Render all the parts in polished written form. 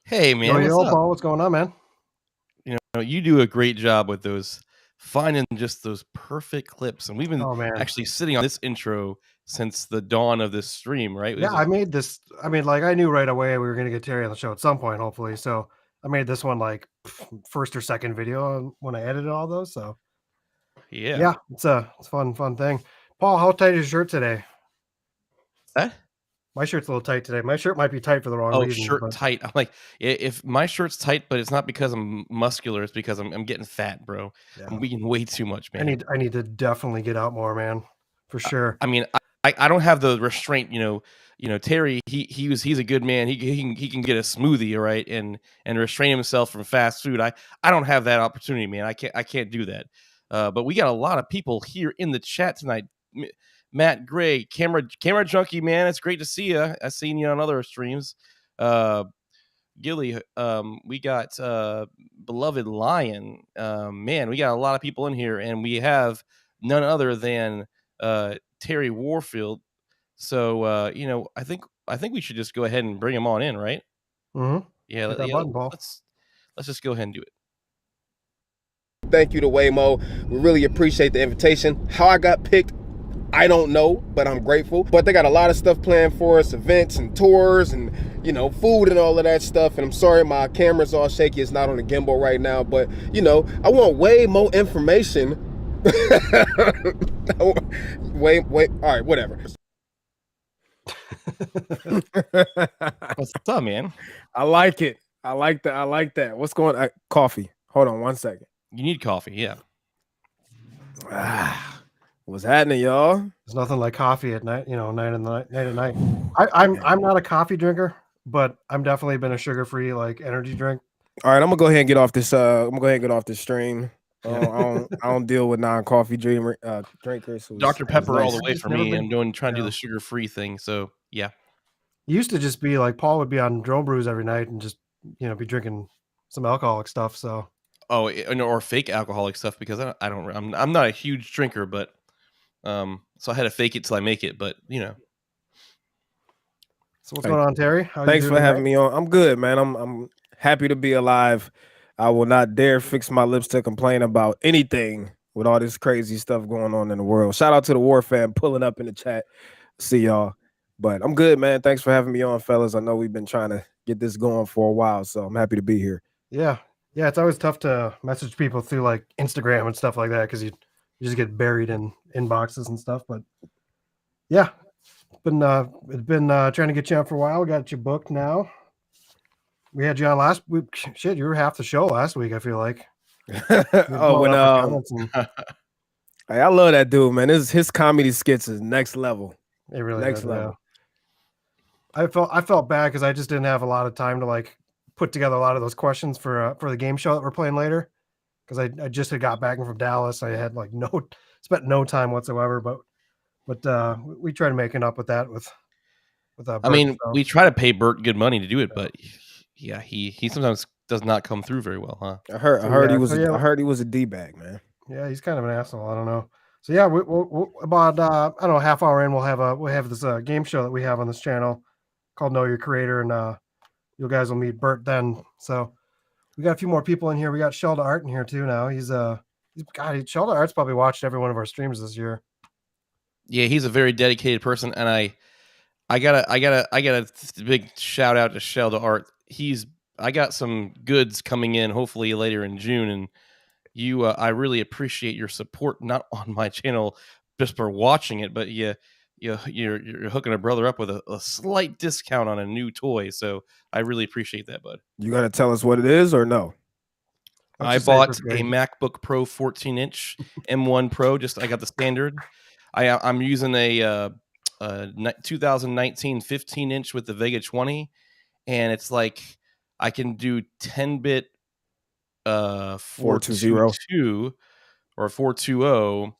Hey, Yo, man, what's yo, up? Paul, what's going on, man? You do a great job with those finding just those perfect clips, and we've been Oh, man. actually sitting on this intro since the dawn of this stream, right? Yeah, This I is made this. I mean, like, I knew right away we were gonna get Terry on the show at some point, hopefully. So I made this one like first or second video when I edited all those. So yeah. yeah, it's a fun thing. Paul, how tight is your shirt today? That My shirt's a little tight today. My shirt might be tight for the wrong oh, reasons, shirt but tight. I'm like, if my shirt's tight, but it's not because I'm muscular, it's because I'm getting fat, bro. I'm yeah, eating way too much, man. I need to definitely get out more, man, for sure. I mean, I don't have the restraint, Terry, he's a good man. He can get a smoothie, all right, and restrain himself from fast food. I don't have that opportunity, man. I can't do that. But we got a lot of people here in the chat tonight. Matt Gray, camera junkie, man. It's great to see you. I've seen you on other streams. Uh, Gilly, we got beloved Lion. Man, we got a lot of people in here, and we have none other than Terry Warfield. So I think we should just go ahead and bring him on in, right? Mm-hmm. Yeah, Hit that yeah. button, Paul. Let's just go ahead and do it. Thank you to Waymo. We really appreciate the invitation. How I got picked, I don't know, but I'm grateful. But they got a lot of stuff planned for us, events and tours and, food and all of that stuff. And I'm sorry my camera's all shaky. It's not on the gimbal right now. But, I want way more information. Wait. All right, whatever. What's up, man? I like it. I like that. What's going on? Coffee. Hold on 1 second. You need coffee, yeah. What's happening, y'all? There's nothing like coffee at night, night at night. I'm not a coffee drinker, but I'm definitely been a sugar-free like energy drink. All right, I'm gonna go ahead and get off this. Stream. I don't deal with non-coffee drinkers. So Dr. Pepper nice. all the way for Never me. been- I'm trying to do the sugar-free thing. So yeah. It used to just be like Paul would be on drone brews every night and just be drinking some alcoholic stuff. So Or fake alcoholic stuff because I'm not a huge drinker, but so I had to fake it till I make it. But So what's going on, Terry? Thanks for having me on. I'm good, man. I'm happy to be alive. I will not dare fix my lips to complain about anything with all this crazy stuff going on in the world. Shout out to the War Fam pulling up in the chat. See y'all. But I'm good, man. Thanks for having me on, fellas. I know we've been trying to get this going for a while, so I'm happy to be here. Yeah. It's always tough to message people through like Instagram and stuff like that because you just get buried in inboxes and stuff. But yeah, it's been trying to get you on for a while. We got you booked now. We had you on last week. Shit, you were half the show last week. I feel like. I love that dude, man. His comedy skits is next level. It really next is, level. Yeah. I felt bad because I just didn't have a lot of time to like put together a lot of those questions for the game show that we're playing later. Because I just had got back from Dallas. I had like spent no time whatsoever. But we tried making up with that with Bert, I mean, so. we try to pay Bert good money to do it, but yeah, he sometimes does not come through very well, huh? I heard he was a D-bag, man. Yeah, he's kind of an asshole. I don't know. So yeah, we'll about I don't know, half hour in, we'll have this game show that we have on this channel called Know Your Creator, and you guys will meet Bert then. So we got a few more people in here. We got Shelda Art in here too now. Shelda Art's probably watched every one of our streams this year. Yeah, he's a very dedicated person, and I got a big shout out to Shelda Art. I got some goods coming in hopefully later in June, and I really appreciate your support, not on my channel just for watching it, but you're hooking a brother up with a slight discount on a new toy. So I really appreciate that, bud. You got to tell us what it is or no? I bought a MacBook Pro 14-inch M1 Pro. I got the standard. I'm using a 2019 15-inch with the Vega 20, and it's like I can do 10-bit 422 or 420,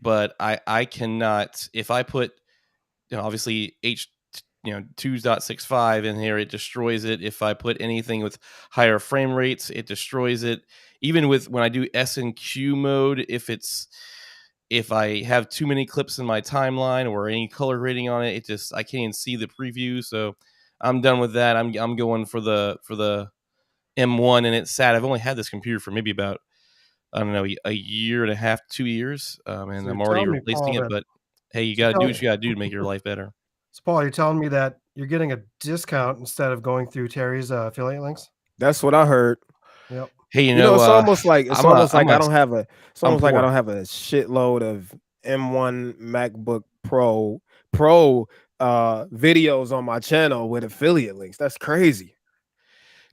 but I cannot. If I put obviously 2.65 in here, it destroys it. If I put anything with higher frame rates, it destroys it. Even when I do S&Q mode, if I have too many clips in my timeline or any color grading on it, I can't even see the preview. So I'm done with that. I'm going for the M1, and it's sad. I've only had this computer for maybe about, I don't know, a year and a half, 2 years, and So I'm you're already telling me, replacing Paul, it. that But hey, you so gotta do tell, what you gotta do to make your life better. so Paul, you're telling me that you're getting a discount instead of going through Terry's affiliate links? That's what I heard. Yep. Hey, You know, it's almost like I'm a I don't have a I'm poor. shitload of M1 MacBook Pro videos on my channel with affiliate links. That's crazy.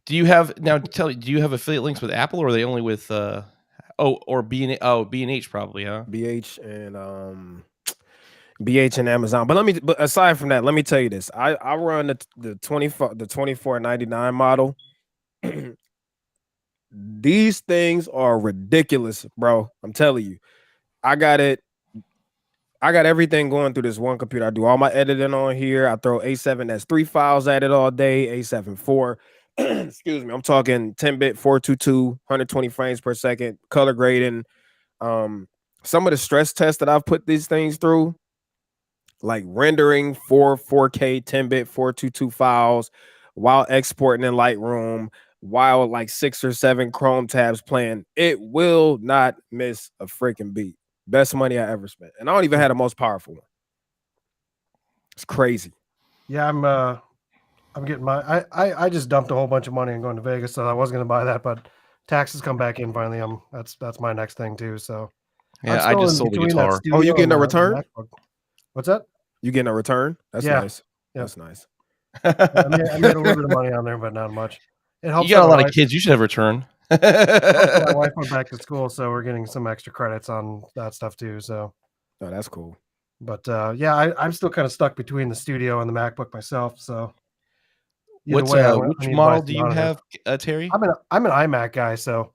Do you have now? Do you have affiliate links with Apple, or are they only with or B&H probably, huh? BH and Amazon. But aside from that, let me tell you this. I run the 2499 model. These things are ridiculous, bro. I'm telling you. I got everything going through this one computer. I do all my editing on here. I throw A7 that's 3 files at it all day, A7 4. Excuse me. I'm talking 10-bit 422, 120 frames per second, color grading. Some of the stress tests that I've put these things through, like rendering 4K 10-bit 422 files while exporting in Lightroom, while like 6 or 7 Chrome tabs playing, it will not miss a freaking beat. Best money I ever spent. And I don't even have the most powerful one. It's crazy. Yeah, I'm getting my I just dumped a whole bunch of money and going to Vegas, so I was gonna buy that, but taxes come back in finally. That's my next thing too. So Yeah, I'm I still just in sold a between that guitar. Oh, you studio getting and a the return? MacBook. What's that? You getting a return? That's Yeah. nice. Yep. That's nice. I made a little bit of money on there, but not much. It You helps got that a my lot of wife, kids. You should have a return. helps that my wife went back to school, so we're getting some extra credits on that stuff too. So, Oh, that's cool. but yeah, I'm still kind of stuck between the studio and the MacBook myself. So either What's way, I which need to buy model some do you monitors. have, Terry? I'm an iMac guy, so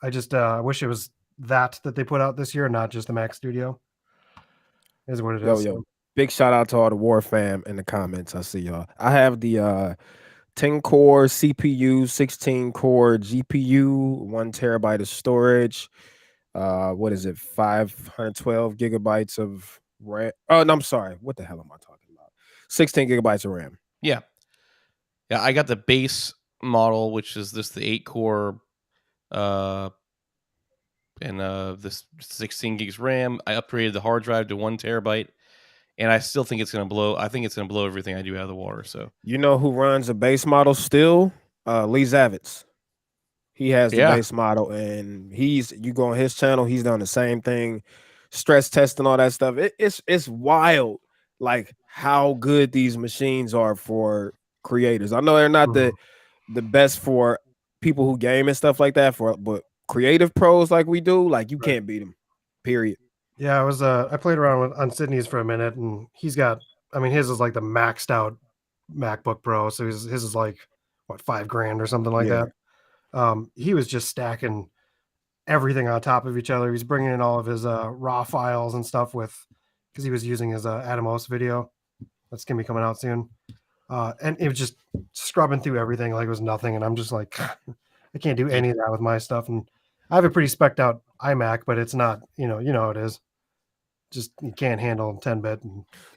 I just wish it was that they put out this year, not just the Mac Studio. Is what it is. Yo. Big shout out to all the War fam in the comments. I see y'all. I have the 10 core CPU, 16 core GPU, 1 terabyte of storage. What is it? 512 gigabytes of RAM. Oh, no, I'm sorry. What the hell am I talking about? 16 gigabytes of RAM. Yeah, I got the base model, which is the 8-core, and this 16 gigs RAM. I upgraded the hard drive to 1 terabyte, and I still think it's gonna blow. I think it's gonna blow everything I do out of the water. So You know who runs a base model still? Lee Zavitz. He has the yeah, base model, and you go on his channel, he's done the same thing, stress testing, all that stuff. It's wild, like how good these machines are for creators. I know they're not the best for people who game and stuff like that, but creative pros like we do, like you can't beat them. Period. Yeah, I played around on Sydney's for a minute, and he's got. I mean, his is like the maxed out MacBook Pro, so his is like what, $5,000 or something like Yeah. that. He was just stacking everything on top of each other. He's bringing in all of his raw files and stuff because he was using his Atomos video that's gonna be coming out soon, and it was just scrubbing through everything like it was nothing. And I'm just like, I can't do any of that with my stuff. And I have a pretty specced out iMac, but it's not, you know how it is. Just you can't handle 10-bit.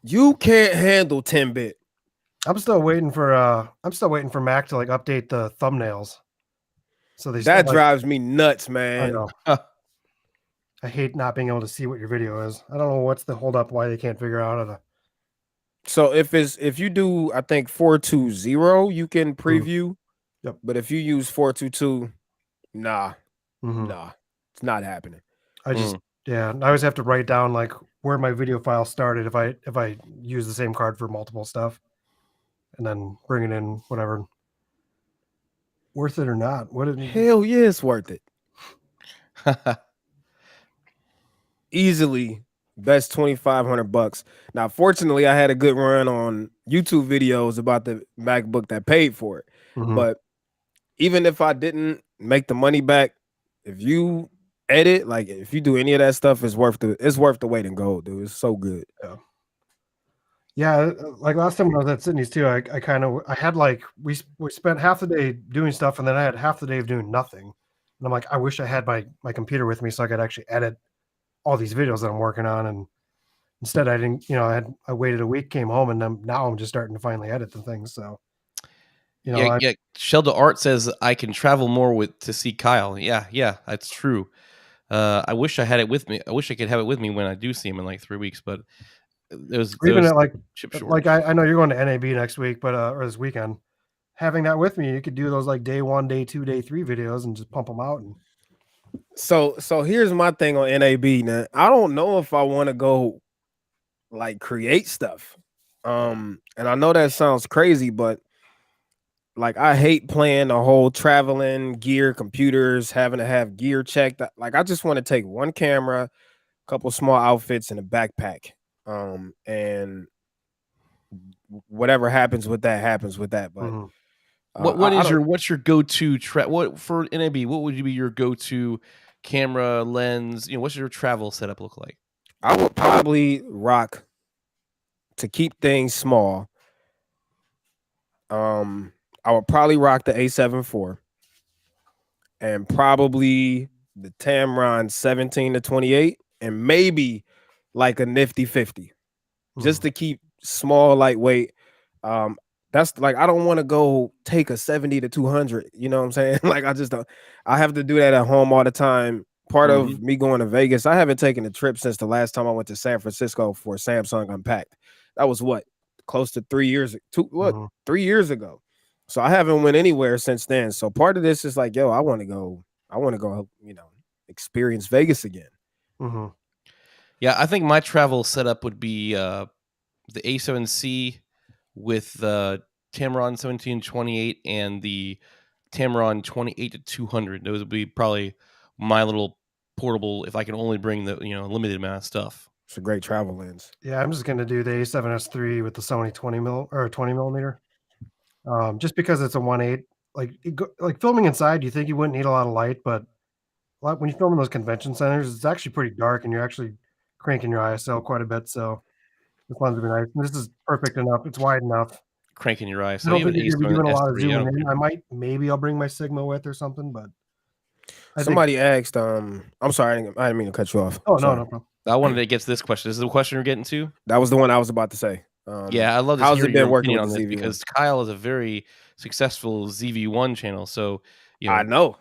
You can't handle 10-bit. I'm still waiting for Mac to like update the thumbnails. So that drives me nuts, man. I know. I hate not being able to see what your video is. I don't know what's the holdup, why they can't figure out how to. So if you do, I think 420, you can preview. Yep. But if you use 422, nah, Mm-hmm. nah, it's not happening. I always have to write down like where my video file started if I use the same card for multiple stuff, and then bring it in whatever. Worth it or not? Hell yeah, it's worth it. Easily best $2,500. Now, fortunately, I had a good run on YouTube videos about the MacBook that paid for it. Mm-hmm. But even if I didn't make the money back, if you edit, like if you do any of that stuff, it's worth the weight in gold, dude. It's so good. Yeah, like last time when I was at Sydney's too, I had like we spent half the day doing stuff, and then I had half the day of doing nothing. And I'm like, I wish I had my computer with me so I could actually edit all these videos that I'm working on. And instead, I didn't. I waited a week, came home, and now I'm just starting to finally edit the things. So You know, Yeah. Shelda Art says I can travel more to see Kyle. Yeah, that's true. I wish I had it with me. I wish I could have it with me when I do see him in like 3 weeks, but there's or even at chip like shortage. I know you're going to NAB next week, but or this weekend. Having that with me, you could do those like day 1, day 2, day 3 videos and just pump them out. And So here's my thing on NAB. Now, I don't know if I want to go like create stuff. And I know that sounds crazy, but like I hate playing the whole traveling gear, computers, having to have gear checked. Like I just want to take one camera, a couple small outfits, and a backpack. And whatever happens with that happens with that. But What's your go-to what for NAB? What would be your go-to camera, lens? What's your travel setup look like? I would probably rock, to keep things small. I would probably rock the A7 IV and probably the Tamron 17 to 28 and maybe like a nifty 50 just to keep small, lightweight. That's like, I don't want to go take a 70 to 200. You know what I'm saying? Like, I just don't. I have to do that at home all the time. Part of me going to Vegas, I haven't taken a trip since the last time I went to San Francisco for Samsung Unpacked. That was what, close to 3 years, 3 years ago. So I haven't went anywhere since then. So part of this is like, yo, I want to go, experience Vegas again. Yeah, I think my travel setup would be the A7C with the Tamron 1728 and the Tamron 28 to 200. Those would be probably my little portable, if I can only bring the limited amount of stuff. It's a great travel lens. Yeah, I'm just gonna do the A7S III with the Sony 20 millimeter. Just because it's a 1.8. Like filming inside, you think you wouldn't need a lot of light, but when you film in those convention centers, it's actually pretty dark, and you're actually cranking your ISO quite a bit. So this lens would be nice. And this is perfect enough. It's wide enough. Cranking your ISO. I don't think you're gonna be doing a lot of zooming in. Maybe I'll bring my Sigma with or something, but somebody asked. I'm sorry, I didn't mean to cut you off. Oh, no problem. I wanted to get to this question. This is the question you're getting to? That was the one I was about to say. Yeah, I love to how's hear it been your working opinion with on the this ZV-1? because Kyle is a very successful ZV-1 channel. So, I know.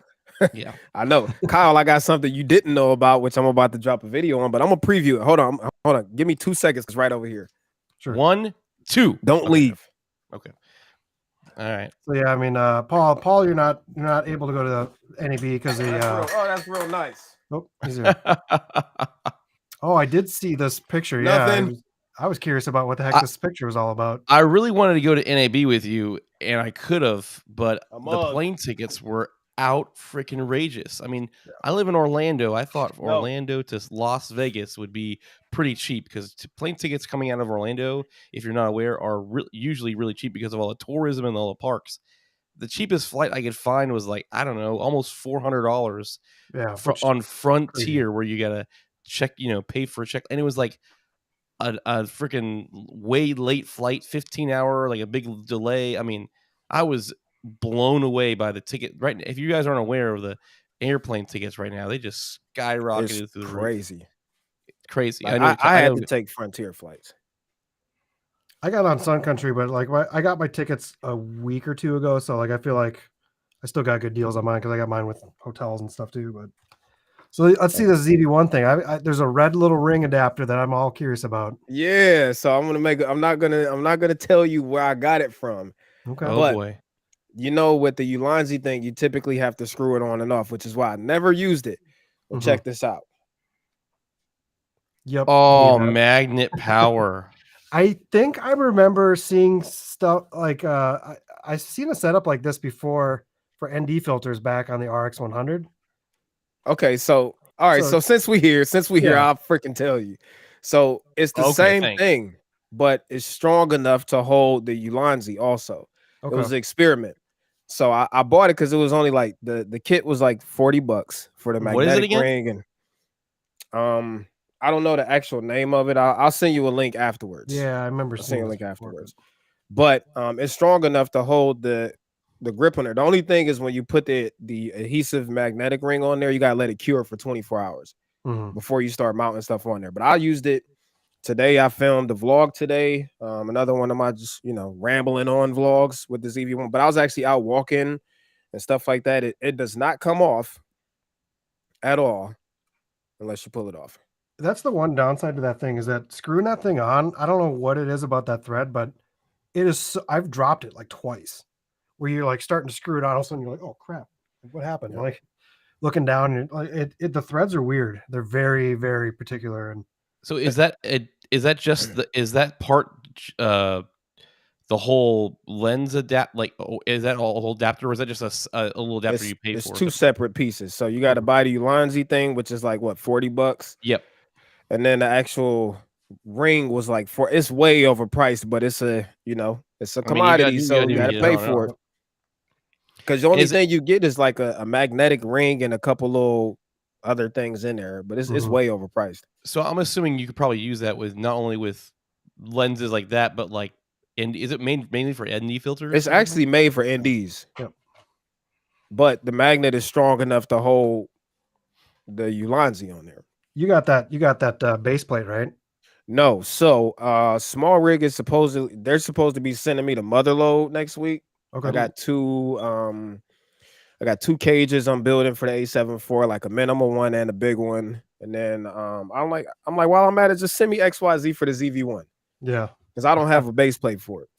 Yeah. I know. Kyle, I got something you didn't know about, which I'm about to drop a video on, but I'm gonna preview it. Hold on. Give me 2 seconds. It's right over here. Sure. 1, 2. Don't leave. Okay. All right. So yeah, I mean, Paul, you're not able to go to the NAB because that's real nice. Oh, he's here. Oh, I did see this picture. Nothing. Yeah, I was curious about what the heck this picture was all about. I really wanted to go to NAB with you, and I could have, but the plane tickets were out freaking outrageous. I mean, I live in Orlando. I thought Orlando to Las Vegas would be pretty cheap because plane tickets coming out of Orlando, if you're not aware, are usually really cheap because of all the tourism and all the parks. The cheapest flight I could find was like, I don't know, almost $400 on Frontier, where you gotta check, pay for a check, and it was like a freaking way late flight, 15-hour, like a big delay. I mean, I was blown away by the ticket. Right, if you guys aren't aware of the airplane tickets right now, they just skyrocketed through the roof. Crazy. Like, I had to take Frontier flights. I got on Sun Country, but like I got my tickets a week or 2 ago, so like I feel like I still got good deals on mine because I got mine with hotels and stuff too. But so let's see the ZV-1 thing. There's a red little ring adapter that I'm all curious about. Yeah, so I'm not gonna tell you where I got it from. Okay. Oh boy. With the Ulanzi thing, you typically have to screw it on and off, which is why I never used it. Well, check this out. Yep. Oh, magnet power. I think I remember seeing stuff like I've seen a setup like this before for ND filters back on the RX100. Okay, so all right, so since we here, I'll freaking tell you. So it's the same thing, but it's strong enough to hold the Ulanzi also. It was an experiment. So I bought it because it was only like the kit was like $40 for the magnetic ring, and I don't know the actual name of it. I'll send you a link afterwards. Yeah, I remember seeing a link afterwards. But it's strong enough to hold the grip on there. The only thing is when you put the adhesive magnetic ring on there, you gotta let it cure for 24 hours before you start mounting stuff on there. But I used it Today I filmed the vlog today. Another one of my just rambling on vlogs with the ZV-1. But I was actually out walking and stuff like that. It does not come off at all unless you pull it off. That's the one downside to that thing is that screwing that thing on. I don't know what it is about that thread, but it is. I've dropped it like twice, where you're like starting to screw it on. All of a sudden you're like, oh crap, what happened? Yep. Like looking down, and like the threads are weird. They're very, very particular. And So is that just is that part the whole lens is that all whole adapter, or is that just a little adapter you pay it's for? two separate pieces. So you got to buy the Ulanzi thing, which is like what, $40? Yep. And then the actual ring was like it's way overpriced, but it's a commodity, so you gotta pay for it. Because the only thing you get is like a magnetic ring and a couple little other things in there, but it's way overpriced. So I'm assuming you could probably use that with not only with lenses like that, but like, and is it mainly for ND filters? It's actually made for NDs. Yep. But the magnet is strong enough to hold the Ulanzi on there. You got that base plate, right? No. So Small Rig is they're supposed to be sending me the mother load next week. Okay. I got two cages I'm building for the A7 IV, like a minimal one and a big one. And then I'm like, while I'm at it, just send me XYZ for the ZV-1. Yeah. Because I don't have a base plate for it.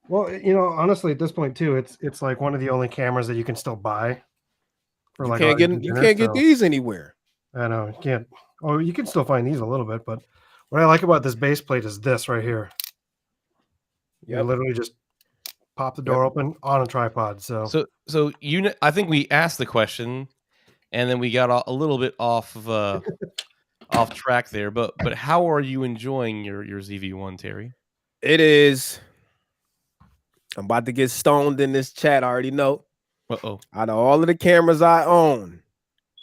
Well, honestly, at this point too, it's like one of the only cameras that you can still buy. For you can't get these anywhere. I know you can't. Oh, you can still find these a little bit, but what I like about this base plate is this right here. You literally just pop the door open on a tripod. So I think we asked the question, and then we got a little bit off of off track there. But how are you enjoying your ZV-1, Terry? It is. I'm about to get stoned in this chat. I already know. Uh-oh. Out of all of the cameras I own,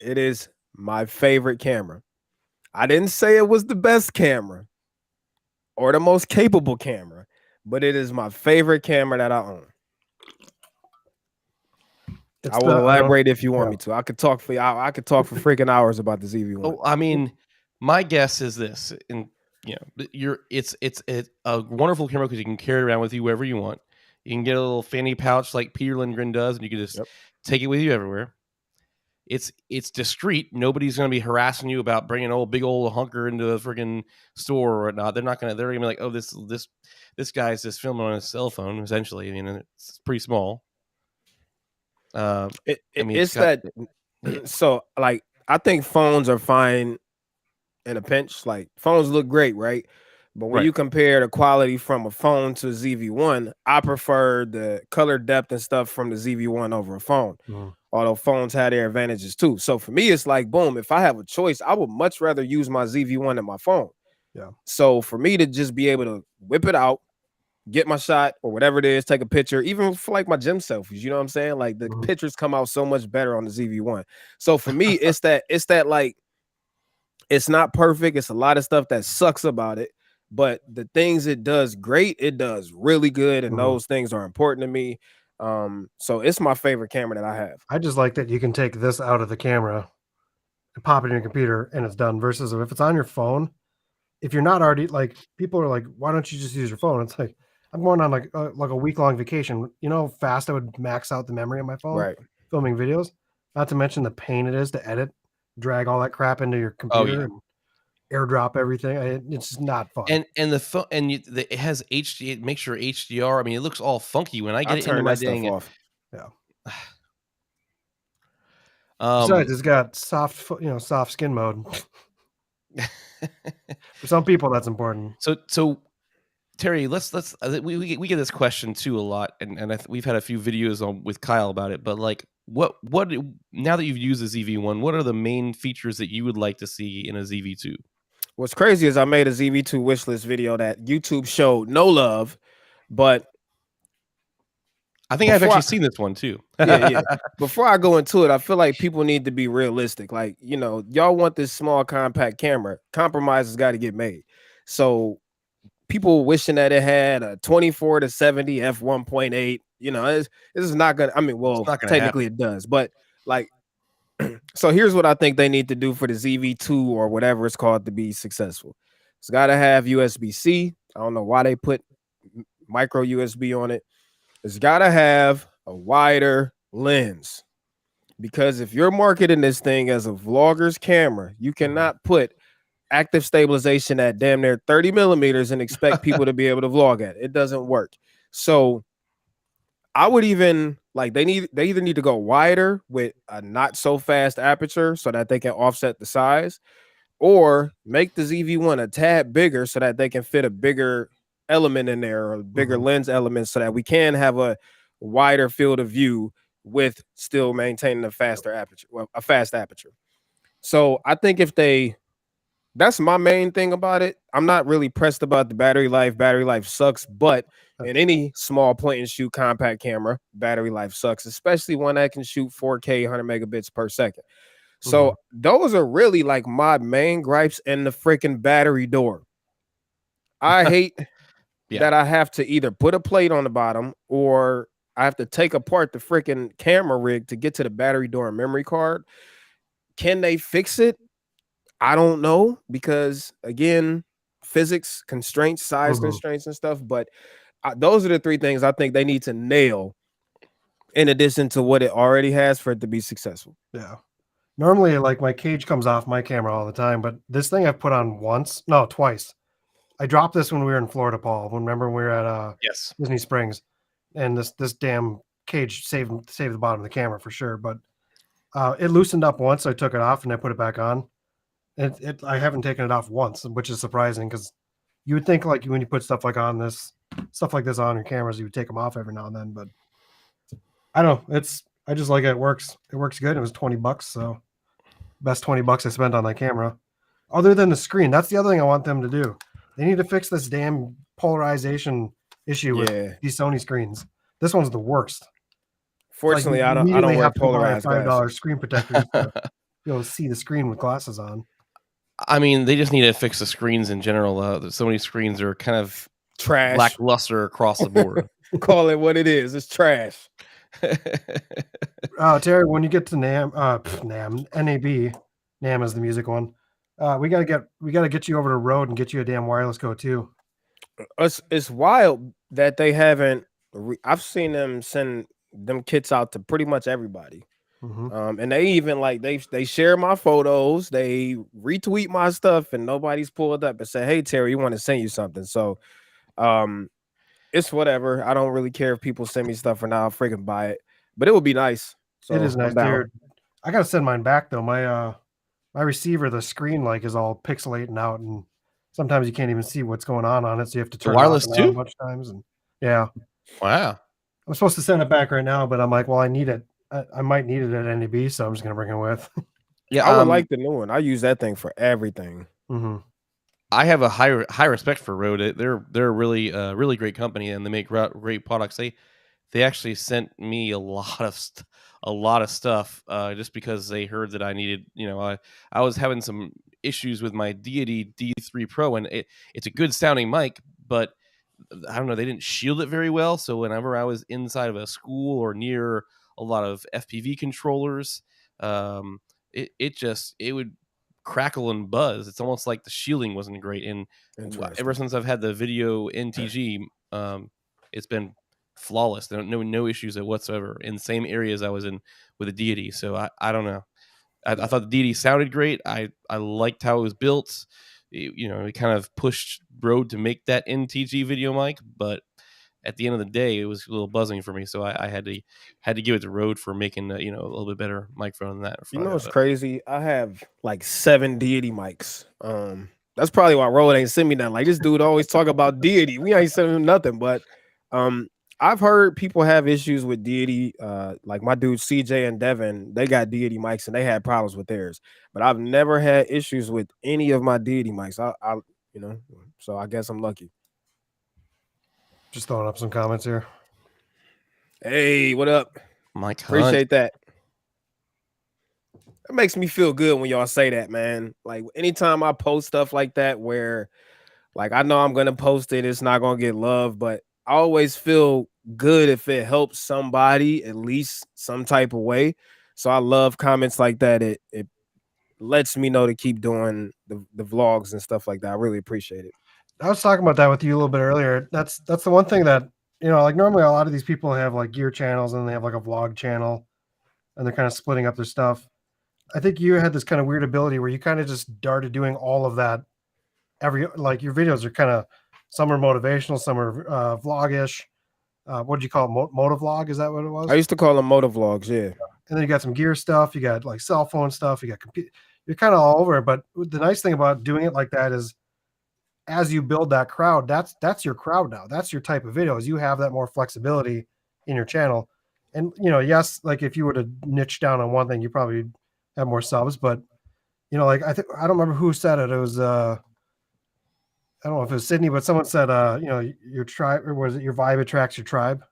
it is my favorite camera. I didn't say it was the best camera or the most capable camera, but it is my favorite camera that I own. I will elaborate if you want me to. I could talk for freaking hours about the ZV-1. Oh, I mean, my guess is this, and it's a wonderful camera because you can carry it around with you wherever you want. You can get a little fanny pouch like Peter Lindgren does, and you can just take it with you everywhere. It's discreet. Nobody's going to be harassing you about bringing a big old hunker into a freaking store or whatnot. They're going to be like, oh, this guy's just filming on his cell phone. Essentially, I mean, it's pretty small. So like, I think phones are fine in a pinch. Like, phones look great, right? But when you compare the quality from a phone to a ZV-1, I prefer the color depth and stuff from the ZV-1 over a phone. Although phones have their advantages too. So for me, it's like, boom, if I have a choice, I would much rather use my ZV-1 than my phone. Yeah. So for me to just be able to whip it out, get my shot or whatever it is, take a picture, even for like my gym selfies, you know what I'm saying? Like the pictures come out so much better on the ZV-1. So for me, it's that like, it's not perfect. It's a lot of stuff that sucks about it. But the things it does great, it does really good. And those things are important to me. So it's my favorite camera that I have. I just like that you can take this out of the camera and pop it in your computer and it's done, versus if it's on your phone, if you're not already, like, people are like, why don't you just use your phone? It's like, I'm going on like a week-long vacation. You know how fast I would max out the memory on my phone filming videos? Not to mention the pain it is to edit, drag all that crap into your computer and airdrop everything. It's just not fun. And the phone, and it has HD. It makes your HDR. I mean, it looks all funky when I get it into my dang off. Yeah. Besides, it's got soft skin mode. For some people, that's important. So Terry, we get this question too a lot, and we've had a few videos with Kyle about it. But like, what now that you've used the ZV-1, what are the main features that you would like to see in a ZV-2? What's crazy is I made a ZV-2 wishlist video that YouTube showed no love, but I think I've actually seen this one too. yeah. Before I go into it, I feel like people need to be realistic. Like, y'all want this small compact camera. Compromise has got to get made. So people wishing that it had a 24-70 f1.8. This is not gonna. I mean, well, technically it does, but like, so here's what I think they need to do for the ZV-2 or whatever it's called to be successful. It's got to have USB-C. I don't know why they put micro USB on it. It's got to have a wider lens, because if you're marketing this thing as a vlogger's camera, you cannot put active stabilization at damn near 30 millimeters and expect people to be able to vlog at it. It doesn't work. So I would even like they either need to go wider with a not so fast aperture so that they can offset the size, or make the ZV-1 a tad bigger so that they can fit a bigger element in there, or a bigger lens element, so that we can have a wider field of view with still maintaining a faster aperture, a fast aperture. So I think that's my main thing about it. I'm not really pressed about the battery life. Battery life sucks, but in any small point and shoot compact camera, battery life sucks, especially one that can shoot 4K 100 megabits per second. So those are really like my main gripes. And the freaking battery door. I hate that I have to either put a plate on the bottom, or I have to take apart the freaking camera rig to get to the battery door and memory card. Can they fix it? I don't know, because again, physics constraints, size constraints and stuff. But those are the three things I think they need to nail, in addition to what it already has, for it to be successful. Yeah. Normally, like, my cage comes off my camera all the time, but this thing I've put on twice. I dropped this when we were in Florida, Paul. Remember when we were at Disney Springs, and this damn cage saved the bottom of the camera for sure. But it loosened up once, so I took it off and I put it back on. I haven't taken it off once, which is surprising, because you would think, like, when you put stuff like this on your cameras, you would take them off every now and then. But I don't know. I just like it. It works. It works good. It was $20, so best $20 I spent on that camera. Other than the screen, that's the other thing I want them to do. They need to fix this damn polarization issue with these Sony screens. This one's the worst. Fortunately, like, I don't wear polarized $5 screen protectors to be able to see the screen with glasses on. I mean, they just need to fix the screens in general. The Sony screens are kind of trash, lackluster across the board. Call it what it is. It's trash. Terry, when you get to NAB, NAM is the music one. We gotta get you over to Rode and get you a damn wireless go too. It's wild that they haven't. I've seen them send them kits out to pretty much everybody. And they even like they share my photos, they retweet my stuff, and nobody's pulled up and said, "Hey Terry, you want to send you something?" So it's whatever. I don't really care if people send me stuff or not. I'll freaking buy it. But it would be nice. So it is nice, dude. I gotta send mine back though. My receiver, the screen is all pixelating out, and sometimes you can't even see what's going on it. So you have to turn wireless it too a bunch of times. And yeah, wow. I'm supposed to send it back right now, but I'm like, well, I need it. I might need it at NAB, so I'm just gonna bring it with. Yeah, I would like the new one. I use that thing for everything. I have a high respect for Rode. They're really really great company, and they make great products. They actually sent me a lot of stuff just because they heard that I needed. I was having some issues with my Deity D3 Pro, and it's a good sounding mic, but I don't know, they didn't shield it very well. So whenever I was inside of a school or near a lot of FPV controllers, it would crackle and buzz. It's almost like the shielding wasn't great. And ever since I've had the video NTG, it's been flawless. There are no issues whatsoever in the same areas I was in with the Deity. So I don't know. I thought the Deity sounded great. I liked how it was built. It kind of pushed Rode to make that NTG video mic, but at the end of the day, it was a little buzzing for me. So I had to give it to Rode for making a little bit better microphone than that. It's crazy. I have like 7 Deity mics. That's probably why Rode ain't send me nothing. Like, this dude always talk about Deity. We ain't sending him nothing. But I've heard people have issues with Deity. Like my dude CJ and Devin, they got Deity mics and they had problems with theirs. But I've never had issues with any of my Deity mics. So I guess I'm lucky. Just throwing up some comments here. Hey, what up? Mike, appreciate that. It makes me feel good when y'all say that, man. Like, anytime I post stuff like that, where like I know I'm gonna post it, it's not gonna get love, but I always feel good if it helps somebody at least some type of way. So I love comments like that. It lets me know to keep doing the vlogs and stuff like that. I really appreciate it. I was talking about that with you a little bit earlier. That's the one thing that, like normally a lot of these people have like gear channels and they have like a vlog channel and they're kind of splitting up their stuff. I think you had this kind of weird ability where you kind of just started doing all of that. Like your videos are kind of, some are motivational, some are vlogish. What did you call it? Motovlog? Is that what it was? I used to call them motovlogs, yeah. And then you got some gear stuff. You got like cell phone stuff. You got you're kind of all over it. But the nice thing about doing it like that is, as you build that crowd, that's your crowd now. That's your type of videos. You have that more flexibility in your channel. And yes, like if you were to niche down on one thing, you probably have more subs. But like I don't remember who said it. It was I don't know if it was Sydney, but someone said your tribe, or was it your vibe attracts your tribe?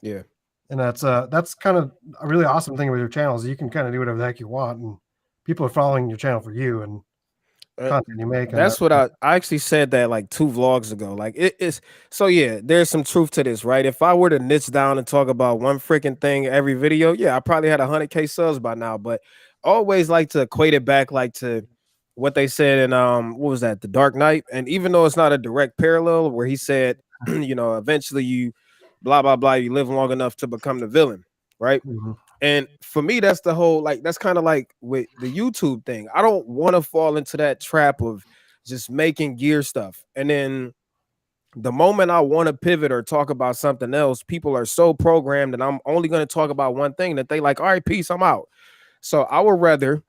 Yeah. And that's kind of a really awesome thing with your channels. You can kind of do whatever the heck you want, and people are following your channel for you and content you make. That's what I actually said that like 2 vlogs ago. Like it's so yeah, there's some truth to this, right? If I were to niche down and talk about one freaking thing every video, yeah, I probably had 100K subs by now. But I always like to equate it back like to what they said in what was that, The Dark Knight? And even though it's not a direct parallel, where he said, eventually you blah blah blah, you live long enough to become the villain, right? Mm-hmm. And for me, that's the whole, like, that's kind of like with the YouTube thing. I don't want to fall into that trap of just making gear stuff. And then the moment I want to pivot or talk about something else, people are so programmed that I'm only going to talk about one thing that they like, all right, peace, I'm out. So I would rather,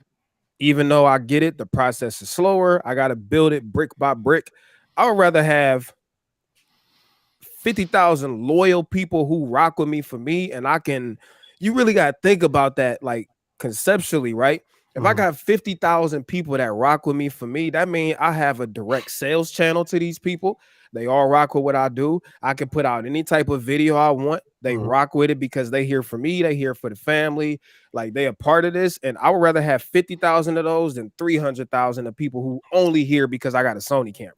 even though I get it, the process is slower, I got to build it brick by brick, I would rather have 50,000 loyal people who rock with me for me. And you really got to think about that, like conceptually, right? If I got 50,000 people that rock with me for me, that means I have a direct sales channel to these people. They all rock with what I do. I can put out any type of video I want. They rock with it because they hear for me. They hear for the family. Like, they a part of this. And I would rather have 50,000 of those than 300,000 of people who only hear because I got a Sony camera.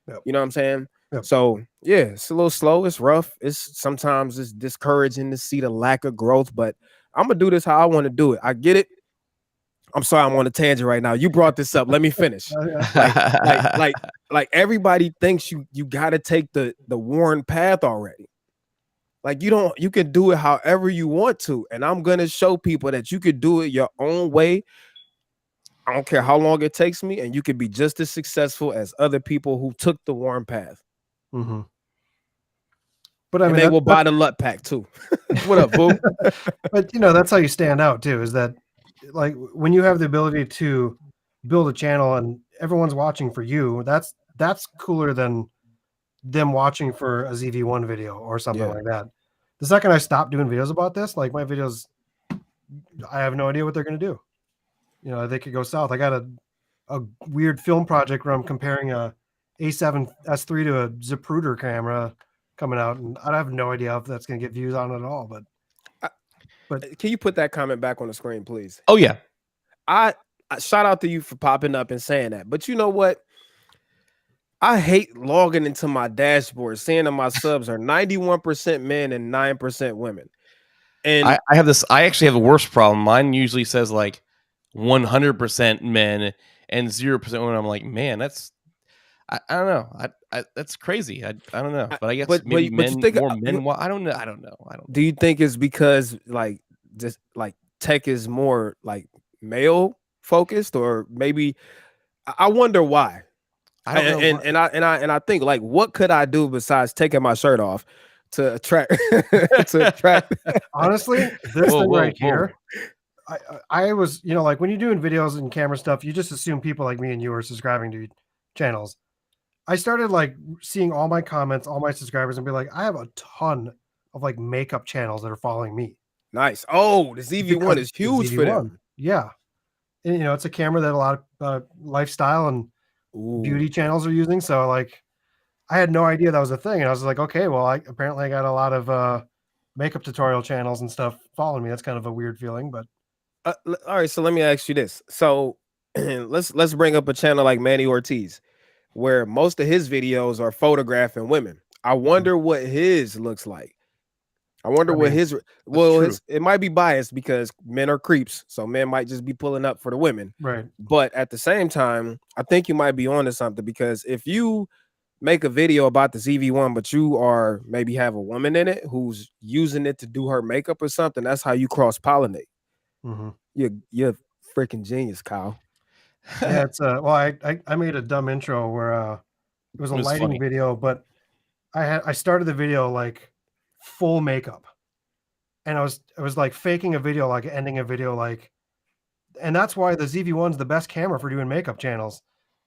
Yep. You know what I'm saying? Yep. So yeah, it's a little slow. It's rough. Sometimes it's discouraging to see the lack of growth, but I'm gonna do this how I want to do it. I get it. I'm sorry, I'm on a tangent right now. You brought this up. Let me finish. like everybody thinks you got to take the worn path already. Like, you can do it however you want to, and I'm gonna show people that you could do it your own way. I don't care how long it takes me, and you could be just as successful as other people who took the worn path. Mm-hmm. But I mean, they will buy the LUT pack too. What up, boo? But that's how you stand out too. Is that, like, when you have the ability to build a channel and everyone's watching for you, that's cooler than them watching for a ZV1 video or something like that. The second I stop doing videos about this, like my videos, I have no idea what they're going to do. They could go south. I got a weird film project where I'm comparing a A7 S3 to a Zapruder camera coming out, and I have no idea if that's going to get views on it at all. But can you put that comment back on the screen, please? Oh yeah, I shout out to you for popping up and saying that. But you know what? I hate logging into my dashboard, seeing that my subs are 91% men and 9% women. And I have this. I actually have a worse problem. Mine usually says like 100% men and 0% women. I'm like, man, that's I don't know. That's crazy. I don't know. But I guess maybe men more men. Well, I don't know. I don't know. Do you think it's because like just like tech is more like male focused, or maybe I wonder why? I don't know. And I think, like, what could I do besides taking my shirt off to attract to attract? Honestly, this thing right here. I was, like, when you're doing videos and camera stuff, you just assume people like me and you are subscribing to channels. I started like seeing all my comments, all my subscribers, and be like, I have a ton of like makeup channels that are following me. Nice. Oh, the ZV1 is huge for them. Yeah. And, it's a camera that a lot of lifestyle and beauty channels are using. So like, I had no idea that was a thing. And I was like, okay, well, apparently I got a lot of makeup tutorial channels and stuff following me. That's kind of a weird feeling, but. All right. So let me ask you this. So let's bring up a channel like Manny Ortiz, where most of his videos are photographing women. I wonder what his looks like. I wonder what mean, true. it might be biased because men are creeps, so men might just be pulling up for the women. Right. But at the same time, I think you might be onto something, because if you make a video about the ZV-1, but you are maybe have a woman in it who's using it to do her makeup or something, that's how you cross-pollinate. Mm-hmm. You're freaking genius, Kyle. Yeah, it's well, I made a dumb intro where it was a lighting funny. video, but I started the video like full makeup, and I was like faking a video, like ending a video, like, and that's why the ZV-1's the best camera for doing makeup channels.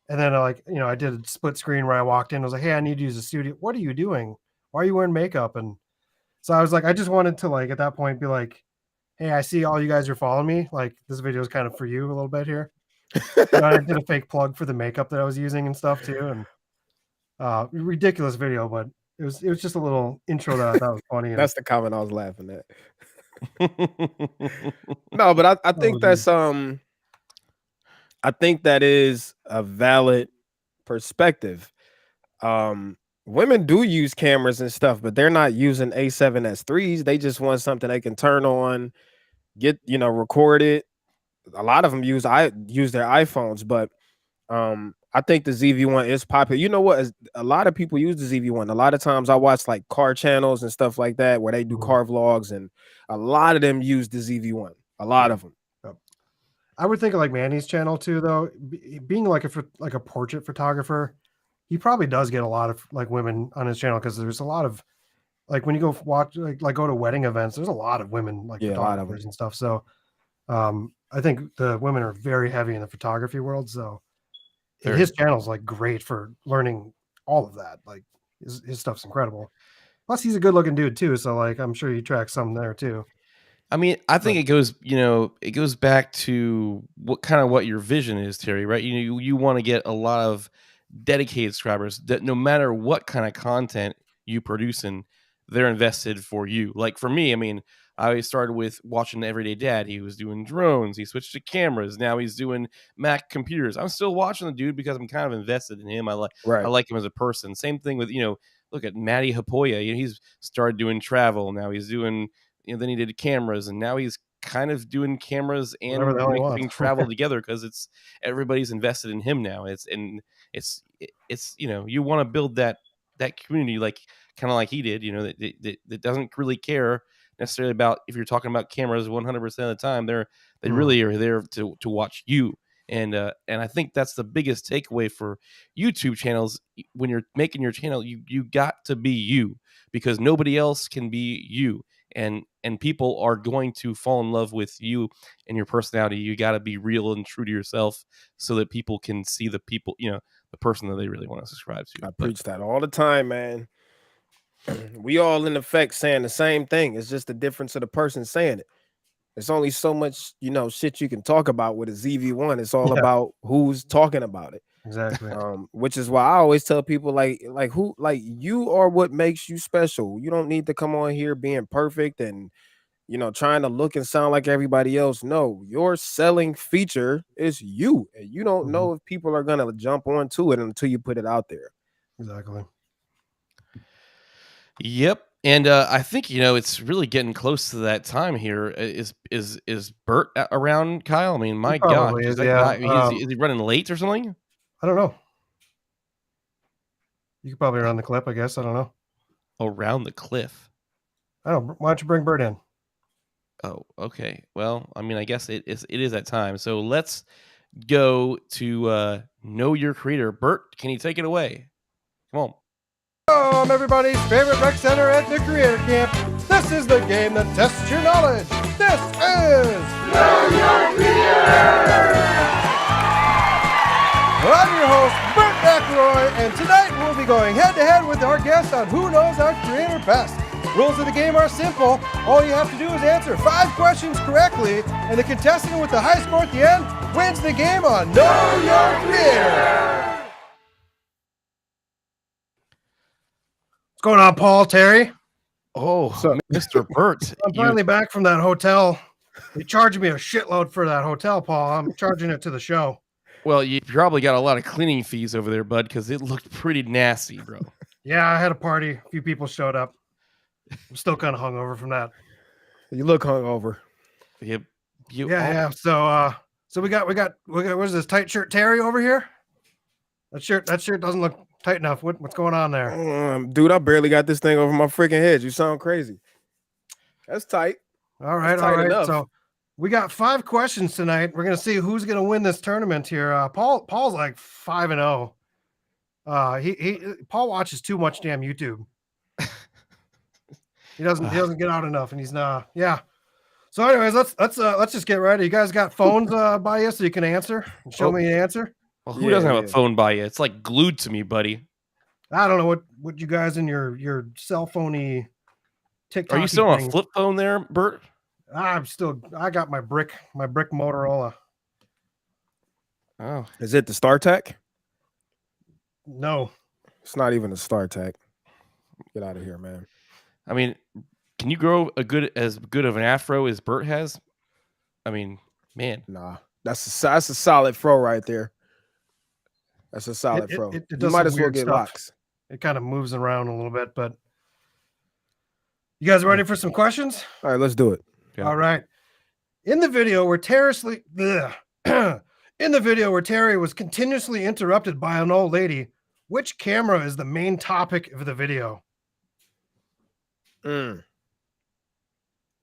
And then I did a split screen where I walked in. I was like, hey, I need to use a studio. What are you doing? Why are you wearing makeup? And so I was like, I just wanted to like at that point be like, hey, I see all you guys are following me. Like this video is kind of for you a little bit here. I did a fake plug for the makeup that I was using and stuff too. And ridiculous video, but it was just a little intro that was funny. That's the comment I was laughing at. No, but I think that's I think that is a valid perspective. Women do use cameras and stuff, but they're not using A7S3s. They just want something they can turn on, get, record it. A lot of them use their iPhones, but I think the ZV-1 is popular. You know what? A lot of people use the ZV-1. A lot of times I watch like car channels and stuff like that where they do car vlogs, and a lot of them use the ZV-1. A lot of them. I would think of like Manny's channel too, though. Being like a portrait photographer, he probably does get a lot of like women on his channel, because there's a lot of like when you go watch like go to wedding events, there's a lot of women like photographers and stuff. So I think the women are very heavy in the photography world. So his channel's like great for learning all of that. Like his stuff's incredible. Plus he's a good looking dude too. So like I'm sure he tracks some there too. I mean, I think it goes back to what your vision is, Terry, right? You want to get a lot of dedicated subscribers that no matter what kind of content you produce in, they're invested for you. Like for me, I mean, I started with watching Everyday Dad. He was doing drones. He switched to cameras. Now he's doing Mac computers. I'm still watching the dude because I'm kind of invested in him. I like him as a person. Same thing with, look at Matty Hapoya. He's started doing travel. Now he's doing, then he did cameras, and now he's kind of doing cameras and mixing travel together because everybody's invested in him now. It's you want to build that community kind of like he did, that doesn't really care necessarily about if you're talking about cameras 100% of the time. They really are there to watch you. And I think that's the biggest takeaway for YouTube channels. When you're making your channel, you got to be you, because nobody else can be you. And people are going to fall in love with you and your personality. You got to be real and true to yourself so that people can see the person that they really want to subscribe to. I preach that all the time, man. We all in effect saying the same thing. It's just the difference of the person saying it. There's only so much, shit you can talk about with a ZV-1. It's all about who's talking about it. Exactly. Which is why I always tell people like you are what makes you special. You don't need to come on here being perfect and trying to look and sound like everybody else. No, your selling feature is you, and you don't know if people are gonna jump onto it until you put it out there. Exactly. Yep. And I think it's really getting close to that time here. Is Bert around, Kyle? I mean, my God, is he running late or something? I don't know. You could probably run the clip, I guess. I don't know. Around the cliff. I don't know. Why don't you bring Bert in? Oh, okay. Well, I mean, I guess it is that time. So let's go to Know Your Creator. Bert, can you take it away? Come on. I'm everybody's favorite rec center at the Creator Camp. This is the game that tests your knowledge. This is Know Your Creator! I'm your host, Bert McElroy, and tonight we'll be going head-to-head with our guest on who knows our creator best. Rules of the game are simple. All you have to do is answer 5 questions correctly, and the contestant with the high score at the end wins the game on Know Your Creator! What's going on, Paul, Terry? Oh, so, Mr. Bert. I'm finally back from that hotel. They charged me a shitload for that hotel, Paul. I'm charging it to the show. Well, you probably got a lot of cleaning fees over there, bud, because it looked pretty nasty, bro. Yeah, I had a party. A few people showed up. I'm still kind of hungover from that. You look hungover. Yep. Yeah. So we got what is this tight shirt Terry over here? That shirt doesn't look tight enough. What's going on there? Dude, I barely got this thing over my freaking head. You sound crazy. That's tight. All right. Enough. So we got 5 questions tonight. We're gonna see who's gonna win this tournament here. Paul's like 5-0. Paul watches too much damn YouTube. He doesn't get out enough, and he's not. Yeah. So, anyways, let's just get ready. You guys got phones by you so you can answer and show me the answer. Well, who doesn't have a phone by you? It's like glued to me, buddy. I don't know what you guys in your cell phony TikTok. Are you still on a flip phone there, Bert? I got my brick Motorola. Oh, is it the StarTech? No, it's not even a StarTech. Get out of here, man. I mean, can you grow as good of an afro as Bert has? I mean, man, nah, that's a solid fro right there. That's a solid fro. You might as well get locks. It kind of moves around a little bit, but you guys ready for some questions? All right, let's do it. Yeah. All right. In the video where Terry was continuously interrupted by an old lady, which camera is the main topic of the video? You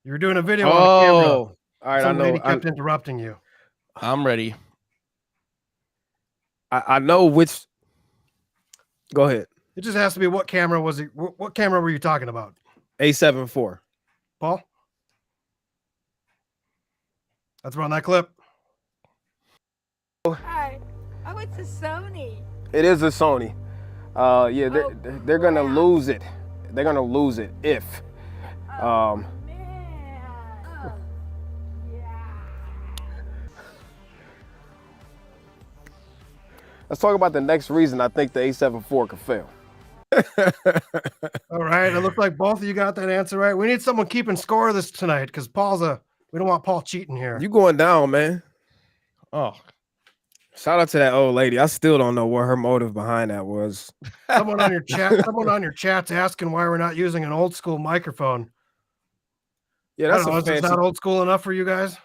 were doing a video on a camera. All right, some lady kept interrupting you. I'm ready. I know which. Go ahead. It just has to be what camera was it? What camera were you talking about? A7 IV. Paul? Let's run that clip. Hi. Oh, it's a Sony. It is a Sony. Yeah, they're gonna lose it. They're gonna lose it if. Man. Oh, yeah. Let's talk about the next reason I think the A7 IV could fail. All right, it looks like both of you got that answer right. We need someone keeping score of this tonight because we don't want Paul cheating here. You going down, man. Oh, shout out to that old lady. I still don't know what her motive behind that was. Someone on your chat's asking why we're not using an old school microphone. Yeah, that's is that old school enough for you guys?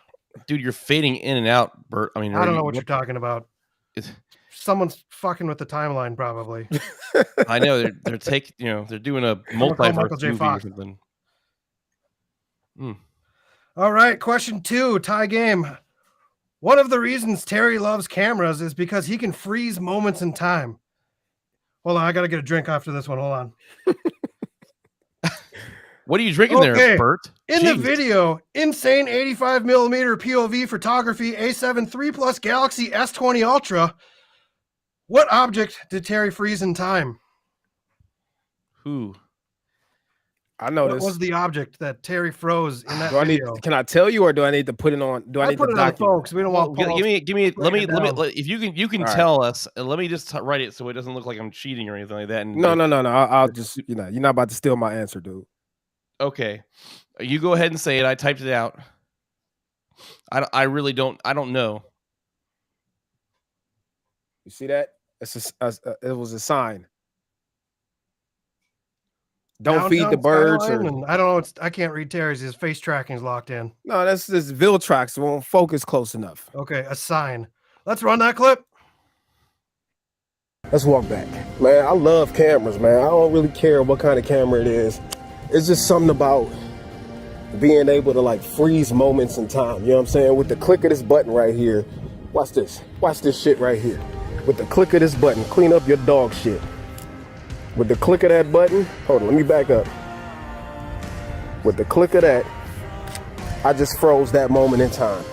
Dude, you're fading in and out, Bert. I mean, I don't know what you're talking about. Someone's fucking with the timeline, probably. I know they're they're doing a multiverse movie or something. All right, question 2, tie game. One of the reasons Terry loves cameras is because he can freeze moments in time. Hold on, I gotta get a drink after this one. Hold on. What are you drinking there, Bert? In the video, insane 85mm POV photography, A7 III Plus Galaxy S20 Ultra. What object did Terry freeze in time? Who? I know what this. What was the object that Terry froze in that video? Can I tell you, or do I need to put it on? Do I need put to it on, folks? We don't want. Give me. Let me. If you can tell us, let me just write it so it doesn't look like I'm cheating or anything like that. And no. I'll just you're not about to steal my answer, dude. Okay, you go ahead and say it. I typed it out. I really don't. I don't know. You see that? It was a sign. Don't feed the birds. I don't know. I can't read Terry's. His face tracking is locked in. No, that's this Viltrax. Won't focus close enough. Okay, a sign. Let's run that clip. Let's walk back. Man, I love cameras, man. I don't really care what kind of camera it is. It's just something about being able to like freeze moments in time. You know what I'm saying? With the click of this button right here. Watch this. Watch this shit right here. With the click of this button, clean up your dog shit. With the click of that button, hold on, let me back up. With the click of that, I just froze that moment in time.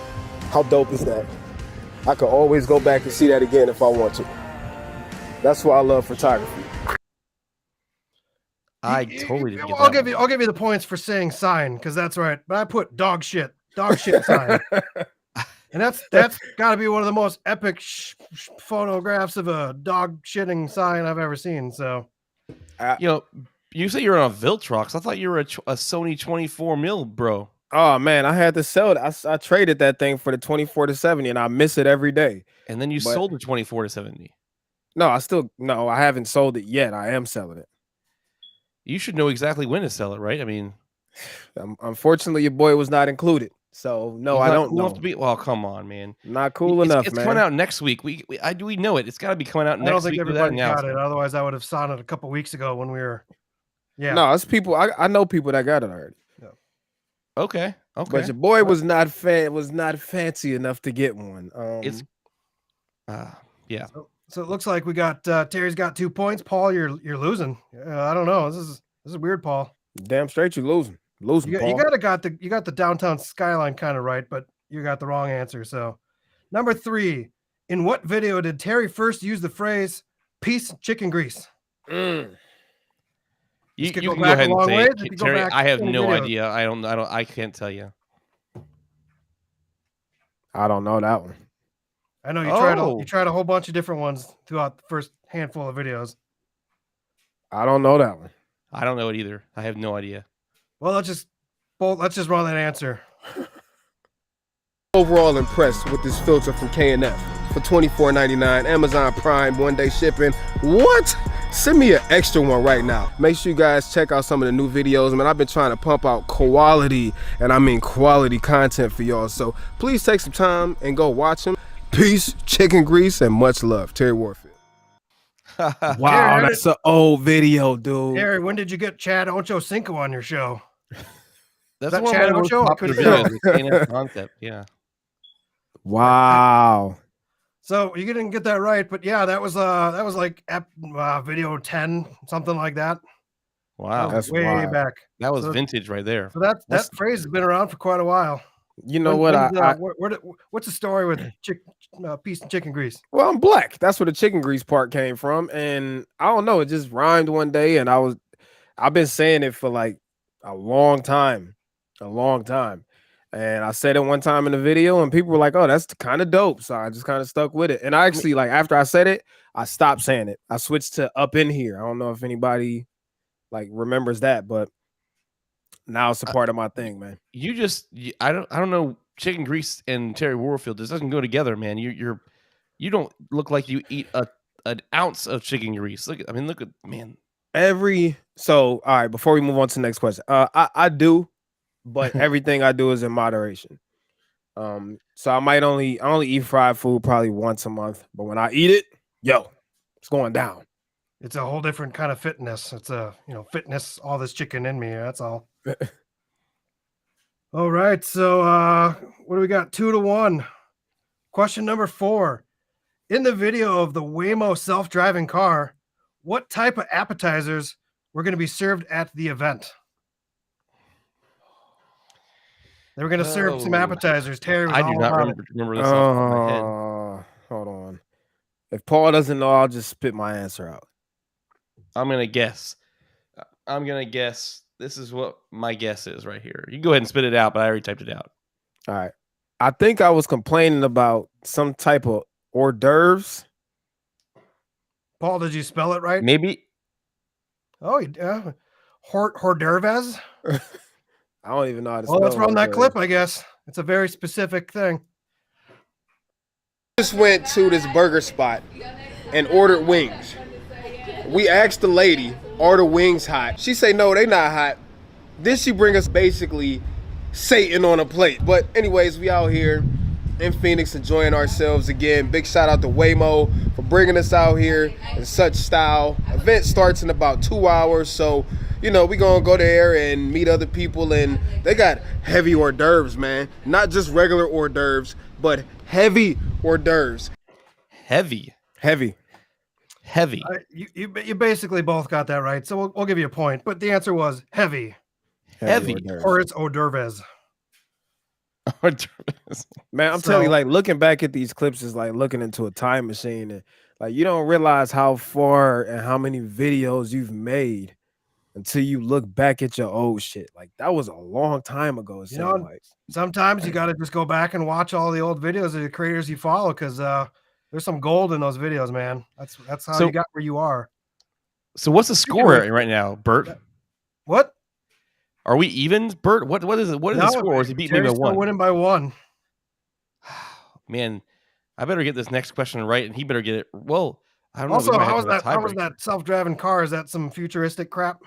How dope is that? I could always go back and see that again if I want to. That's why I love photography. I totally didn't get that. I'll give you the points for saying sign because that's right. But I put dog shit sign. And that's got to be one of the most epic photographs of a dog shitting sign I've ever seen. So, you say you're on a Viltrox. I thought you were a Sony 24mm, bro. Oh man, I had to sell it. I traded that thing for the 24-70, and I miss it every day. And then you sold the 24-70. No, I haven't sold it yet. I am selling it. You should know exactly when to sell it, right? I mean, Unfortunately, your boy was not included. So no, he's I not don't cool know. enough to be. Well, come on, man. Not cool enough, It's man. coming out next week. We know it. It's got to be coming out I don't next think week. With that everybody got it. announcement. Otherwise, I would have saw it a couple weeks ago when we were. Yeah. No, it's people. I know people that got it already. Okay. But your boy was not fancy enough to get one. It's yeah. So it looks like we got Terry's got 2 points. Paul, you're losing. I don't know. This is weird, Paul. Damn straight you losing. Losing, Paul. You got the downtown skyline kind of right, but you got the wrong answer. So number 3, in what video did Terry first use the phrase "piece chicken grease"? You could can go go back ahead a and long say ways, it, if you go Terry. back I have 20 no videos. idea. I can't tell you. I don't know that one. I know Oh. you tried a whole bunch of different ones throughout the first handful of videos. I don't know that one. I don't know it either. I have no idea. Well, let's just run that answer. Overall impressed with this filter from K&F for $24.99, Amazon Prime, 1-day shipping. What? Send me an extra one right now. Make sure you guys check out some of the new videos. Man, I've been trying to pump out quality, and I mean quality content for y'all. So please take some time and go watch them. Peace, chicken grease, and much love. Terry Warfield. Wow, that's an old video, dude. Terry, when did you get Chad Ochocinco on your show? That's that one Chad of my most Ocho? popular Couldn't videos. The K&F concept. Yeah. Wow. So you didn't get that right, but yeah, that was like video 10, something like that. Wow. That's way wild. back. That was So- vintage right there. So that phrase has been around for quite a while. You know what? What's the story with piece of chicken grease? Well, I'm black. That's where the chicken grease part came from. And I don't know, it just rhymed one day. And I've been saying it for like a long time. And I said it one time in the video, and people were like, "Oh, that's kind of dope." So I just kind of stuck with it. And I actually, like, after I said it, I stopped saying it. I switched to "up in here." I don't know if anybody like remembers that, but now it's a part of my thing, man. I don't know. Chicken grease and Terry Warfield, this doesn't go together, man. You don't look like you eat an ounce of chicken grease. Look at man. So all right, before we move on to the next question, I do, but everything I do is in moderation. So I only eat fried food probably once a month, but when I eat it, it's going down. It's a whole different kind of fitness. It's fitness, all this chicken in me. That's all. All right. So what do we got? 2-1. Question number 4. In the video of the Waymo self-driving car, what type of appetizers were going to be served at the event? They were going to serve some appetizers. Terry was I do not remember this off the top of my head. Hold on. If Paul doesn't know, I'll just spit my answer out. I'm gonna guess. This is what my guess is right here. You can go ahead and spit it out, but I already typed it out. All right. I think I was complaining about some type of hors d'oeuvres. Paul, did you spell it right? Maybe. Oh, yeah. Hors d'oeuvres? I don't even know how to spell. Well, let's run that hors clip, d'oeuvres. I guess. It's a very specific thing. Just went to this burger spot and ordered wings. We asked the lady, are the wings hot? She say, no, they not hot. Then she bring us basically Satan on a plate. But anyways, we out here in Phoenix enjoying ourselves again. Big shout out to Waymo for bringing us out here in such style. Event starts in about 2 hours. So, we gonna go there and meet other people. And they got heavy hors d'oeuvres, man. Not just regular hors d'oeuvres, but heavy hors d'oeuvres. Heavy. You basically both got that right, so we'll give you a point. But the answer was heavy. Heavy. hors d'oeuvres. Or it's hors d'oeuvres. Man, I'm telling you, like, looking back at these clips is like looking into a time machine. And like, you don't realize how far and how many videos you've made until you look back at your old shit. Like, that was a long time ago. It seemed like. Sometimes you got to just go back and watch all the old videos of the creators you follow, because there's some gold in those videos, man. That's how you got where you are. So what's the score right now, Bert? What? Are we even, Bert? What is it? What is the score? Or is he beating me by Terry's still 1? winning by 1. Man, I better get this next question right, and he better get it. Well, I don't know. Also, We might how have was a that tiebreaker. self-driving car? Is that some futuristic crap?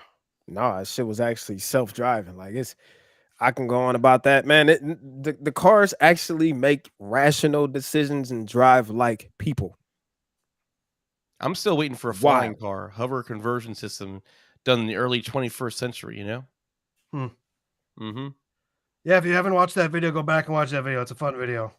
No, that shit was actually self-driving. Like I can go on about that, man. The cars actually make rational decisions and drive like people. I'm still waiting for a Wow. flying car, hover conversion system done in the early 21st century, you know? Mm-hmm. Yeah, if you haven't watched that video, go back and watch that video. It's a fun video.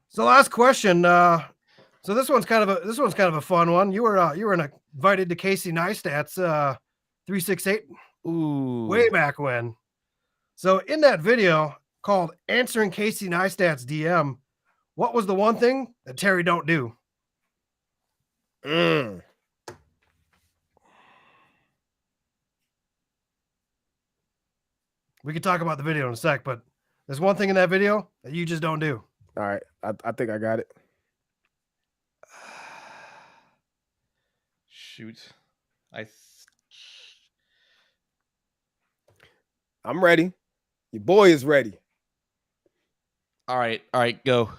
So last question. So this one's kind of a fun one. You were invited to Casey Neistat's 368 Ooh. way back when. So in that video called Answering Casey Neistat's DM, what was the one thing that Terry don't do? We could talk about the video in a sec, but there's one thing in that video that you just don't do. All right. I think I got it. Shoot. I'm ready. Your boy is ready. All right, go.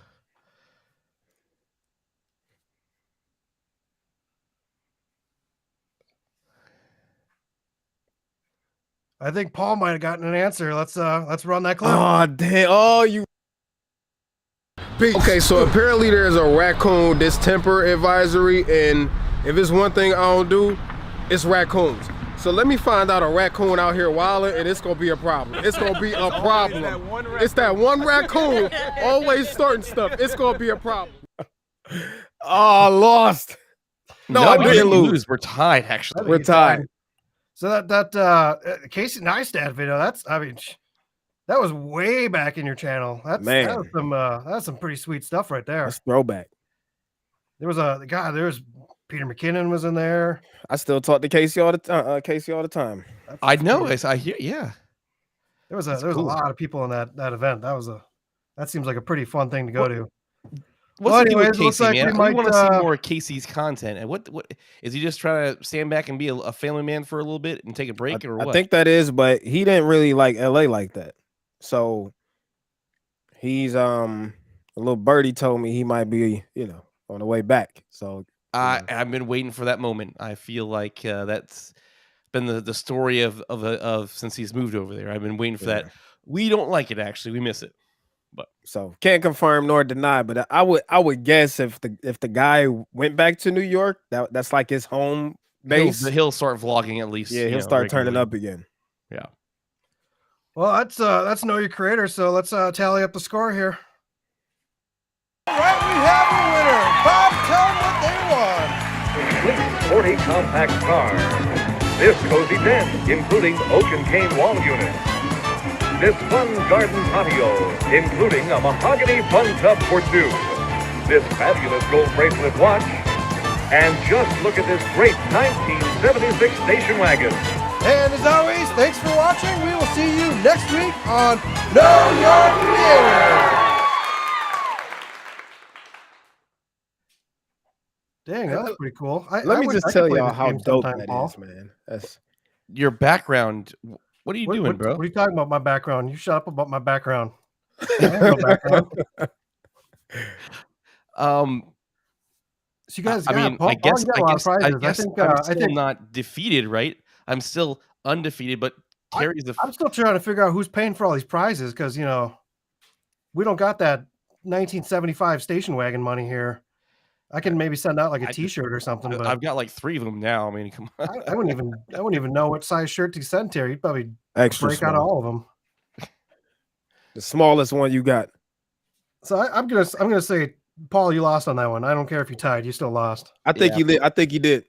I think Paul might have gotten an answer. Let's run that clip. Oh, damn. Oh, you. Okay, so apparently there's a raccoon distemper advisory, and if it's one thing I don't do, it's raccoons. So let me find out a raccoon out here wilding, and it's gonna be a problem. It's gonna be a problem. It's that one raccoon always starting stuff. It's gonna be a problem. Oh, lost. No, I we didn't didn't lose. lose. We're tied, actually. We're tied. So that Casey Neistat video, that was way back in your channel. That was some pretty sweet stuff right there. That's throwback. There was Peter McKinnon was in there. I still talk to Casey all the time. I know. I hear. Yeah. There was a lot of people in that event. That seems like a pretty fun thing to go to. What's the deal with Casey, man? We want to see more of Casey's content. And what is he just trying to stand back and be a family man for a little bit and take a break, or what? I think that is, but he didn't really like LA like that. So he's a little birdie told me he might be, on the way back. So I've been waiting for that moment. I feel like that's been the story of since he's moved over there. I've been waiting for that. We don't like it, actually. We miss it. But so can't confirm nor deny, but I would guess if the guy went back to New York, that's like his home base. He'll start vlogging at least. Yeah, he'll start turning up again. Yeah. Well, that's Know Your Creator. So let's tally up the score here. All right, we have a winner. Bob, tell them what they won. Sporty compact car. This cozy tent, including ocean cane wall unit. This fun garden patio, including a mahogany fun tub for two. This fabulous gold bracelet watch. And just look at this great 1976 station wagon. And as always, thanks for watching. We will see you next week on Know Your Creator. Dang, that was pretty cool. Let me just tell y'all how dope that is, man. That's your background. What are you doing, bro? What are you talking about? My background? You shut up about my background. I have no background. So you guys, I guess I'm still not defeated, right? I'm still undefeated, but Terry's I'm still trying to figure out who's paying for all these prizes because we don't got that 1975 station wagon money here. I can maybe send out like a T-shirt or something. But I've got like 3 of them now. I mean, come on. I wouldn't even know what size shirt to send Terry. You'd probably extra break small. out of all of them. The smallest one you got. So I'm gonna say, Paul, you lost on that one. I don't care if you tied. You still lost. I think you did. I think you did.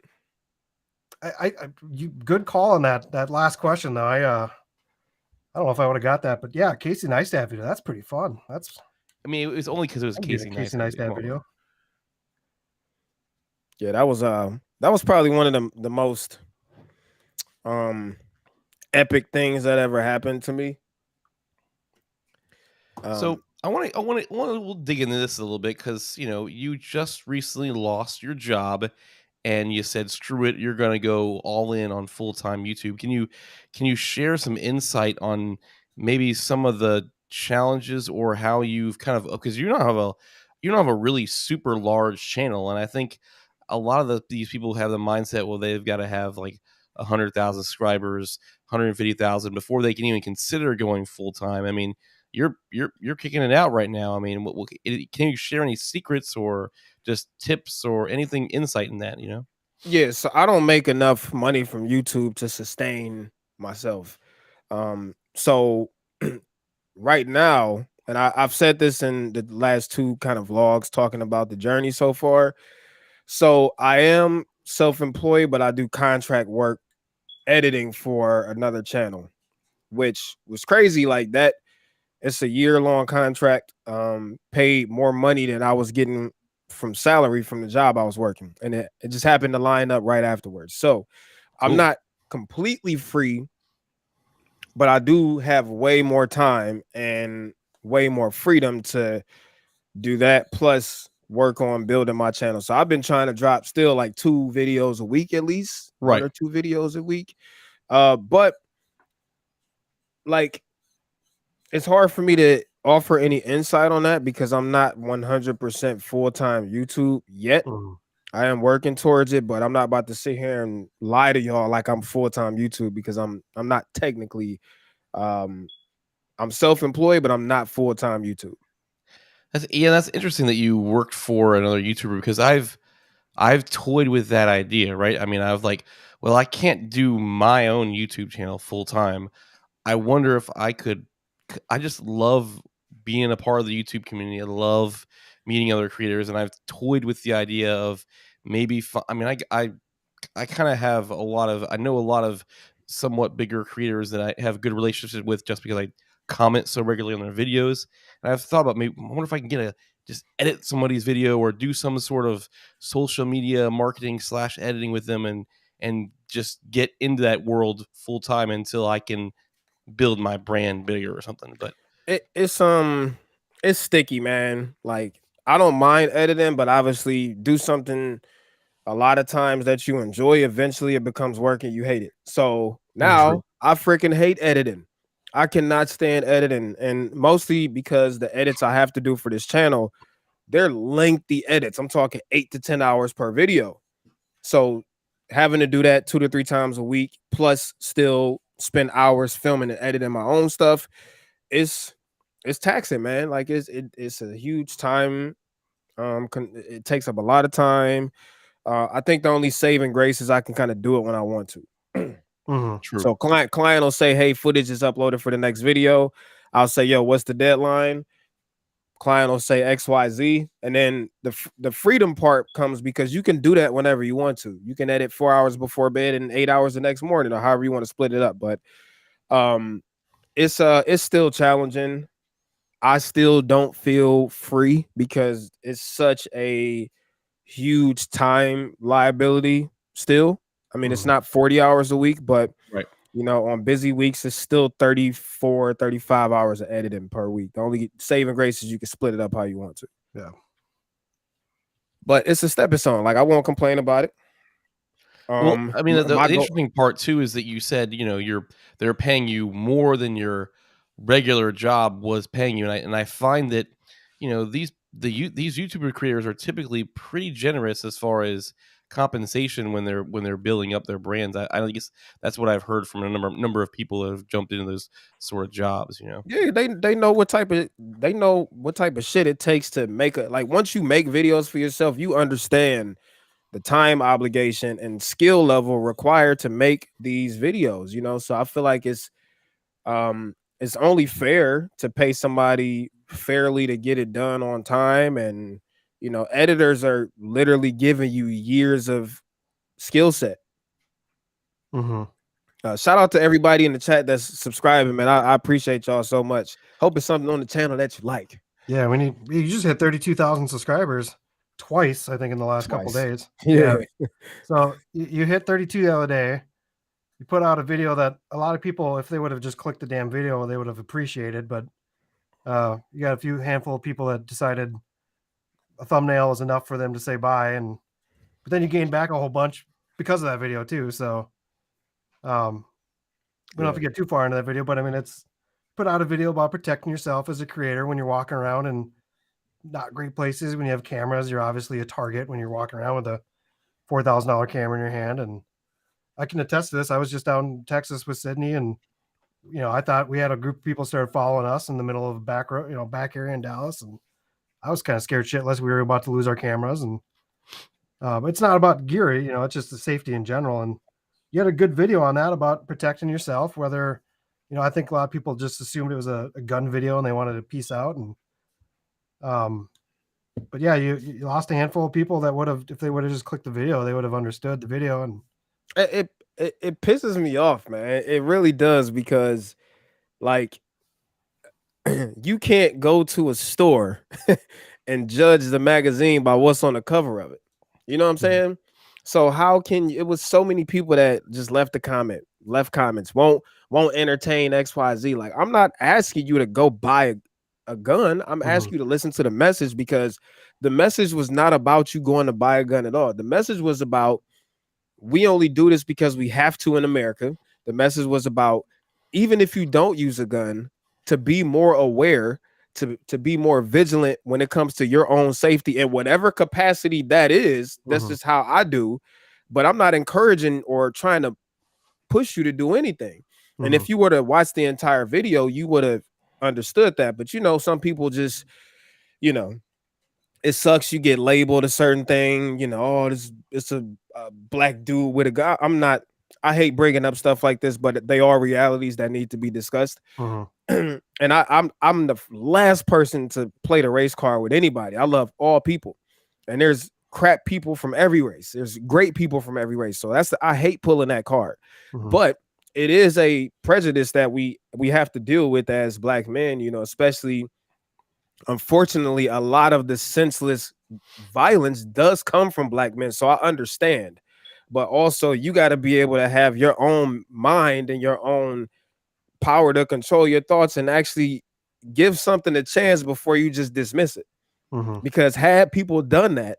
You good call on that last question though. I don't know if I would have got that, but yeah, Casey Neistat video. That's pretty fun. I mean, it was only because it was Casey Neistat video. Yeah, that was probably one of the most epic things that ever happened to me. So I want to dig into this a little bit because you just recently lost your job, and you said screw it, you're gonna go all in on full-time YouTube. Can you share some insight on maybe some of the challenges or how you've kind of, because you don't have a really super large channel, and I think a lot of these people have the mindset, well, they've got to have like 100,000 subscribers, 150,000 before they can even consider going full time. I mean, you're kicking it out right now. I mean, can you share any secrets or just tips or anything insight in that? Yeah, so I don't make enough money from YouTube to sustain myself. So right now, and I've said this in the last two kind of vlogs talking about the journey so far. So I am self-employed, but I do contract work editing for another channel, which was crazy. Like that, it's a year-long contract, paid more money than I was getting from salary from the job I was working. And it just happened to line up right afterwards. So I'm Cool. not completely free, but I do have way more time and way more freedom to do that, plus work on building my channel. So I've been trying to drop still like 2 videos a week, at least 1 Right. or 2 videos a week. But like, it's hard for me to offer any insight on that because I'm not 100% full-time YouTube yet. I am working towards it, but I'm not about to sit here and lie to y'all like I'm full-time YouTube because I'm not technically. I'm self-employed, but I'm not full-time YouTube. That's interesting that you worked for another YouTuber, because I've toyed with that idea, right? I mean, I was like, well, I can't do my own YouTube channel full time. I wonder if I could. I just love being a part of the YouTube community. I love meeting other creators, and I've toyed with the idea of maybe. I mean, I kind of have I know a lot of somewhat bigger creators that I have good relationships with just because I comment so regularly on their videos. And I've thought about, maybe I wonder if I can just edit somebody's video or do some sort of social media marketing / editing with them, and just get into that world full time until I can build my brand bigger or something. But it's sticky, man. Like, I don't mind editing, but obviously do something a lot of times that you enjoy, eventually it becomes work and you hate it. So now I freaking hate editing. I cannot stand editing, and mostly because the edits I have to do for this channel, they're lengthy edits. I'm talking 8 to 10 hours per video. So having to do that 2 to 3 times a week, plus still spend hours filming and editing my own stuff, it's taxing, man. Like it's a huge time. It takes up a lot of time. I think the only saving grace is I can kind of do it when I want to. True. So client will say, hey, footage is uploaded for the next video. I'll say, yo, what's the deadline? Client will say XYZ. And then the freedom part comes because you can do that whenever you want to. You can edit 4 hours before bed and 8 hours the next morning, or however you want to split it up. But it's still challenging. I still don't feel free because it's such a huge time liability still. I mean, it's not 40 hours a week, but Right. you know, on busy weeks, it's still 34, 35 hours of editing per week. The only saving grace is you can split it up how you want to. Yeah. But it's a stepping stone. Like, I won't complain about it. Well, I mean, the interesting part too is that you said, they're paying you more than your regular job was paying you, and I find that these YouTuber creators are typically pretty generous as far as compensation when they're building up their brands. I guess that's what I've heard from a number of people that have jumped into those sort of jobs. Yeah, they know what type of shit it takes to make like, once you make videos for yourself, you understand the time obligation and skill level required to make these videos, so I feel like it's only fair to pay somebody fairly to get it done on time. And editors are literally giving you years of skill set. Shout out to everybody in the chat that's subscribing, man. I appreciate y'all so much. Hope it's something on the channel that you like. Yeah, you just hit 32,000 subscribers twice, I think, in the last couple days. Yeah. So you hit 32 the other day. You put out a video that a lot of people, if they would have just clicked the damn video, they would have appreciated. But you got a handful of people that decided a thumbnail was enough for them to say bye, but then you gained back a whole bunch because of that video too. So we don't have to get too far into that video, but I mean, it's put out a video about protecting yourself as a creator when you're walking around in not great places. When you have cameras, you're obviously a target when you're walking around with a $4,000 camera in your hand, and I can attest to this. I was just down in Texas with Sydney, and I thought we had a group of people started following us in the middle of back road, back area in Dallas, and I was kind of scared shitless. We were about to lose our cameras, and it's not about gear, it's just the safety in general. And you had a good video on that about protecting yourself. Whether, I think a lot of people just assumed it was a gun video and they wanted to peace out. And but yeah, you lost a handful of people that would have, if they would have just clicked the video, they would have understood the video. And it pisses me off, man. It really does, because like you can't go to a store and judge the magazine by what's on the cover of it. You know what I'm saying? So how can you, it was so many people that just left comments, won't entertain XYZ. Like, I'm not asking you to go buy a gun. I'm asking you to listen to the message, because the message was not about you going to buy a gun at all. The message was about, we only do this because we have to in America. The message was about, even if you don't use a gun, to be more aware, to be more vigilant when it comes to your own safety in whatever capacity that is. That's just how I do. But I'm not encouraging or trying to push you to do anything. And if you were to watch the entire video, you would have understood that. But some people just, it sucks. You get labeled a certain thing, oh, it's a black dude with a gun. I hate bringing up stuff like this, but they are realities that need to be discussed. And I'm the last person to play the race card with anybody. I love all people, and there's crap people from every race. There's great people from every race. So I hate pulling that card, but it is a prejudice that we have to deal with as black men, especially, unfortunately, a lot of the senseless violence does come from black men. So I understand, but also you got to be able to have your own mind and your own power to control your thoughts and actually give something a chance before you just dismiss it. Because had people done that,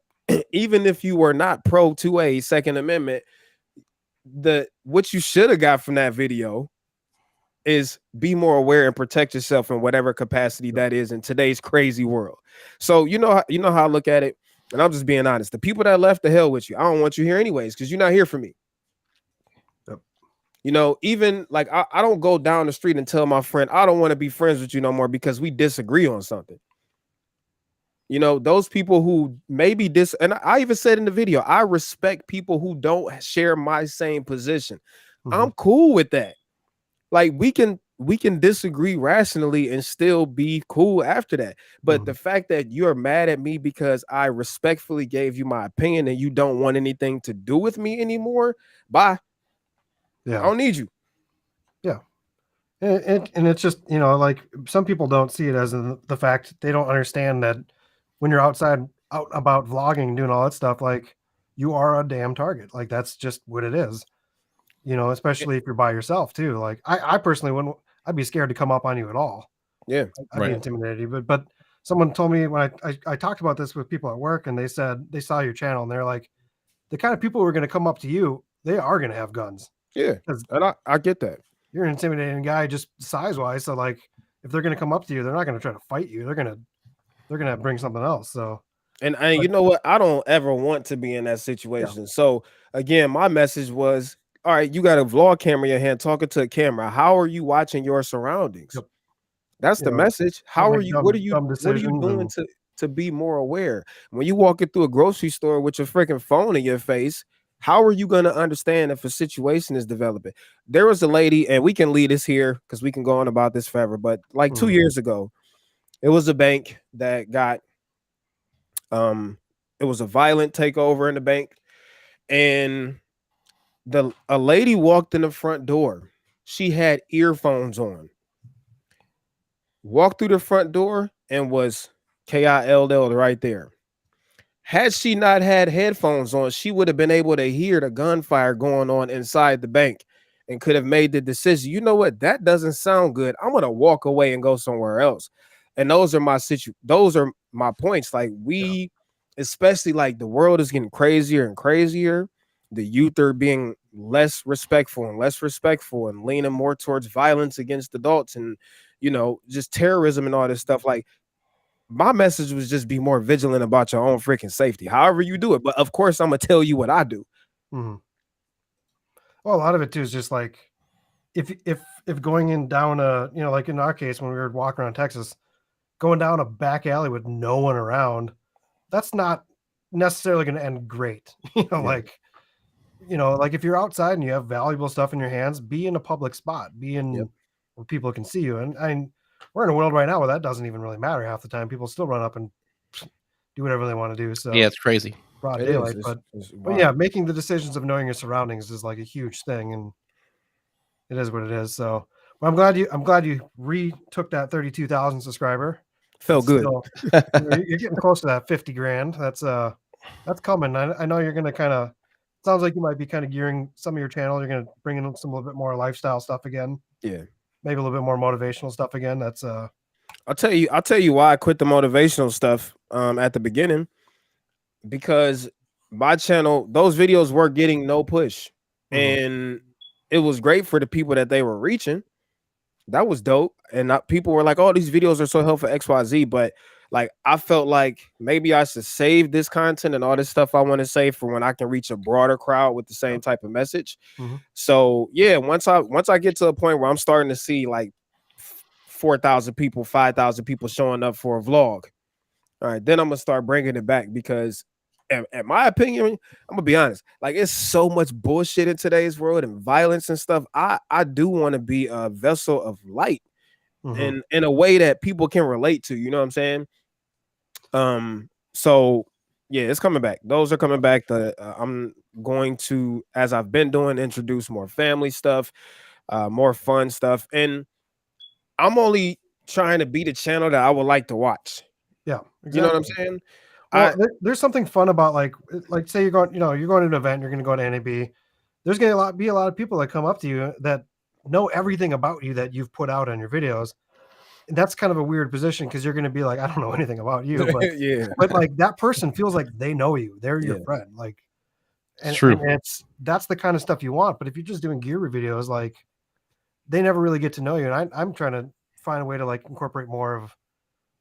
even if you were not pro 2A Second Amendment, what you should have got from that video is be more aware and protect yourself in whatever capacity that is in today's crazy world. So you know how I look at it, and I'm just being honest. The people that left, the hell with you. I don't want you here anyways, because you're not here for me. Even like I don't go down the street and tell my friend I don't want to be friends with you no more because we disagree on something. Those people who maybe and I even said in the video, I respect people who don't share my same position. I'm cool with that. Like, we can disagree rationally and still be cool after that. But the fact that you're mad at me because I respectfully gave you my opinion and you don't want anything to do with me anymore, bye. Yeah, I don't need you. Yeah. And it's just, like, some people don't see it as the fact they don't understand that when you're out about vlogging, doing all that stuff, like, you are a damn target. Like, that's just what it is, especially if you're by yourself too. Like, I personally I'd be scared to come up on you at all. Yeah. I'd be intimidated. But someone told me when I talked about this with people at work, and they said they saw your channel and they're like, the kind of people who are going to come up to you, they are going to have guns. Yeah, and I get that. You're an intimidating guy just size-wise. So, like, if they're going to come up to you, they're not going to try to fight you. They're going to bring something else. So, and you know what? I don't ever want to be in that situation. Yeah. So, again, my message was, all right, you got a vlog camera in your hand, talking to a camera. How are you watching your surroundings? Yep. That's the message. How are you? What are you doing to be more aware? When you walking through a grocery store with your freaking phone in your face, how are you going to understand if a situation is developing? There was a lady, and we can lead this here because we can go on about this forever, but like 2 years ago, it was a bank that got, it was a violent takeover in the bank, and a lady walked in the front door. She had earphones on, walked through the front door, and was KILL right there. Had she not had headphones on, she would have been able to hear the gunfire going on inside the bank and could have made the decision, you know what, that doesn't sound good. I'm going to walk away and go somewhere else. And those are my points. Like, especially, like, the world is getting crazier and crazier. The youth are being less respectful and leaning more towards violence against adults and, just terrorism and all this stuff. Like, my message was just be more vigilant about your own freaking safety, however you do it. But of course, I'm gonna tell you what I do. Well, a lot of it too is just like if going in down a, you know, like in our case when we were walking around Texas, going down a back alley with no one around, that's not necessarily going to end great. Like if you're outside and you have valuable stuff in your hands, be in a public spot, be in where people can see you. And we're in a world right now where that doesn't even really matter half the time. People still run up and do whatever they want to do. So Yeah, it's crazy. broad It daylight, is. It's but wild. yeah, making the decisions of knowing your surroundings is like a huge thing, and it is what it is. So, but I'm glad you retook that 32,000 subscriber. Felt It's good. still, you're getting close to that 50 grand. That's coming. I know you're gonna kind of, sounds like you might be kind of gearing some of your channel. You're gonna bring in some a little bit more lifestyle stuff again. Yeah. Maybe a little bit more motivational stuff again. That's I'll tell you why I quit the motivational stuff at the beginning, because my channel, those videos were getting no push, and it was great for the people that they were reaching. That was dope, and people were like, "Oh, these videos are so helpful XYZ," but like I felt like maybe I should save this content and all this stuff I want to say for when I can reach a broader crowd with the same type of message. So yeah, once I get to a point where I'm starting to see like 4,000 people, 5,000 people showing up for a vlog, all right, then I'm gonna start bringing it back, because in my opinion, I'm gonna be honest, like it's so much bullshit in today's world and violence and stuff. I do want to be a vessel of light in a way that people can relate to, you know what I'm saying? So yeah, it's coming back. Those are coming back. I'm going to, as I've been doing, introduce more family stuff, more fun stuff, and I'm only trying to be the channel that I would like to watch. Yeah, exactly. You know what I'm saying? Well, there's something fun about like say you're going to an event, you're going to go to NAB. There's going to be a lot of people that come up to you that know everything about you that you've put out on your videos. And that's kind of a weird position, because you're going to be like, I don't know anything about you, but yeah, but like that person feels like they know you, they're your friend, like, and, true. And that's the kind of stuff you want. But if you're just doing gear videos, like they never really get to know you. And I'm trying to find a way to like incorporate more of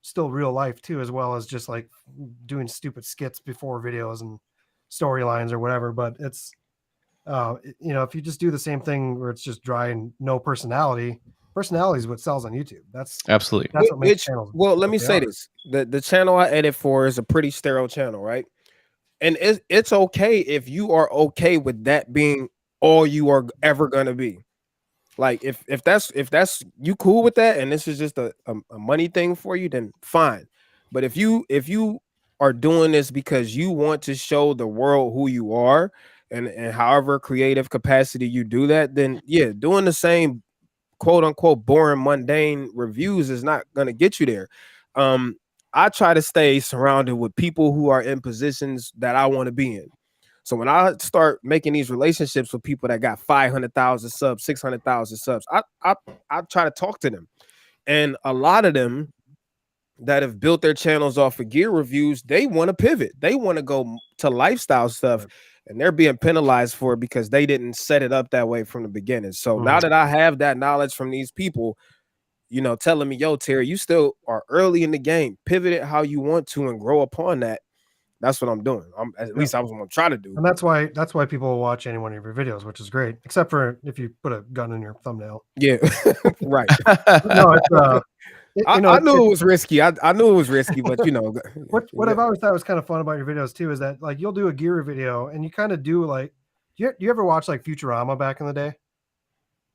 still real life too, as well as just like doing stupid skits before videos and storylines or whatever. But it's if you just do the same thing where it's just dry and no personality is what sells on YouTube. That's Absolutely. that's what makes channels. Well, let me say this: the channel I edit for is a pretty sterile channel, right? And it's okay if you are okay with that being all you are ever gonna be. Like if that's you cool with that, and this is just a money thing for you, then fine. But if you are doing this because you want to show the world who you are, and however creative capacity you do that, then yeah, doing the same quote unquote boring mundane reviews is not going to get you there. I try to stay surrounded with people who are in positions that I want to be in. So when I start making these relationships with people that got 500,000 subs, 600,000 subs, I try to talk to them. And a lot of them that have built their channels off of gear reviews, they want to pivot. They want to go to lifestyle stuff, and they're being penalized for it because they didn't set it up that way from the beginning. So now that I have that knowledge from these people, telling me, yo, Terry, you still are early in the game, pivot it how you want to and grow upon that. That's what I'm doing. At least I was going to try to do. And that's why people will watch any one of your videos, which is great, except for if you put a gun in your thumbnail. Yeah, right. No, it's I knew it was risky. I knew it was risky, but what I've always thought was kind of fun about your videos too is that like you'll do a gear video and you kind of do like, do you ever watch like Futurama back in the day?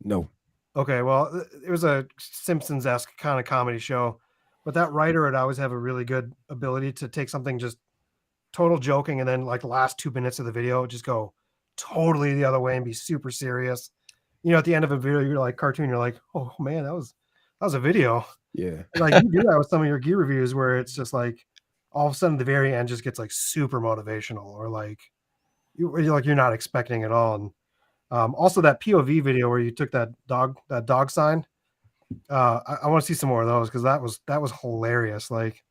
No. Okay, well, it was a Simpsons-esque kind of comedy show, but that writer would always have a really good ability to take something just total joking, and then like the last 2 minutes of the video just go totally the other way and be super serious. At the end of a video, you're like cartoon, you're like, oh man, that was a video. Yeah. Like you do that with some of your gear reviews where it's just like all of a sudden the very end just gets like super motivational, or like you're not expecting it all. And also that POV video where you took that dog sign. I want to see some more of those, because that was hilarious. Like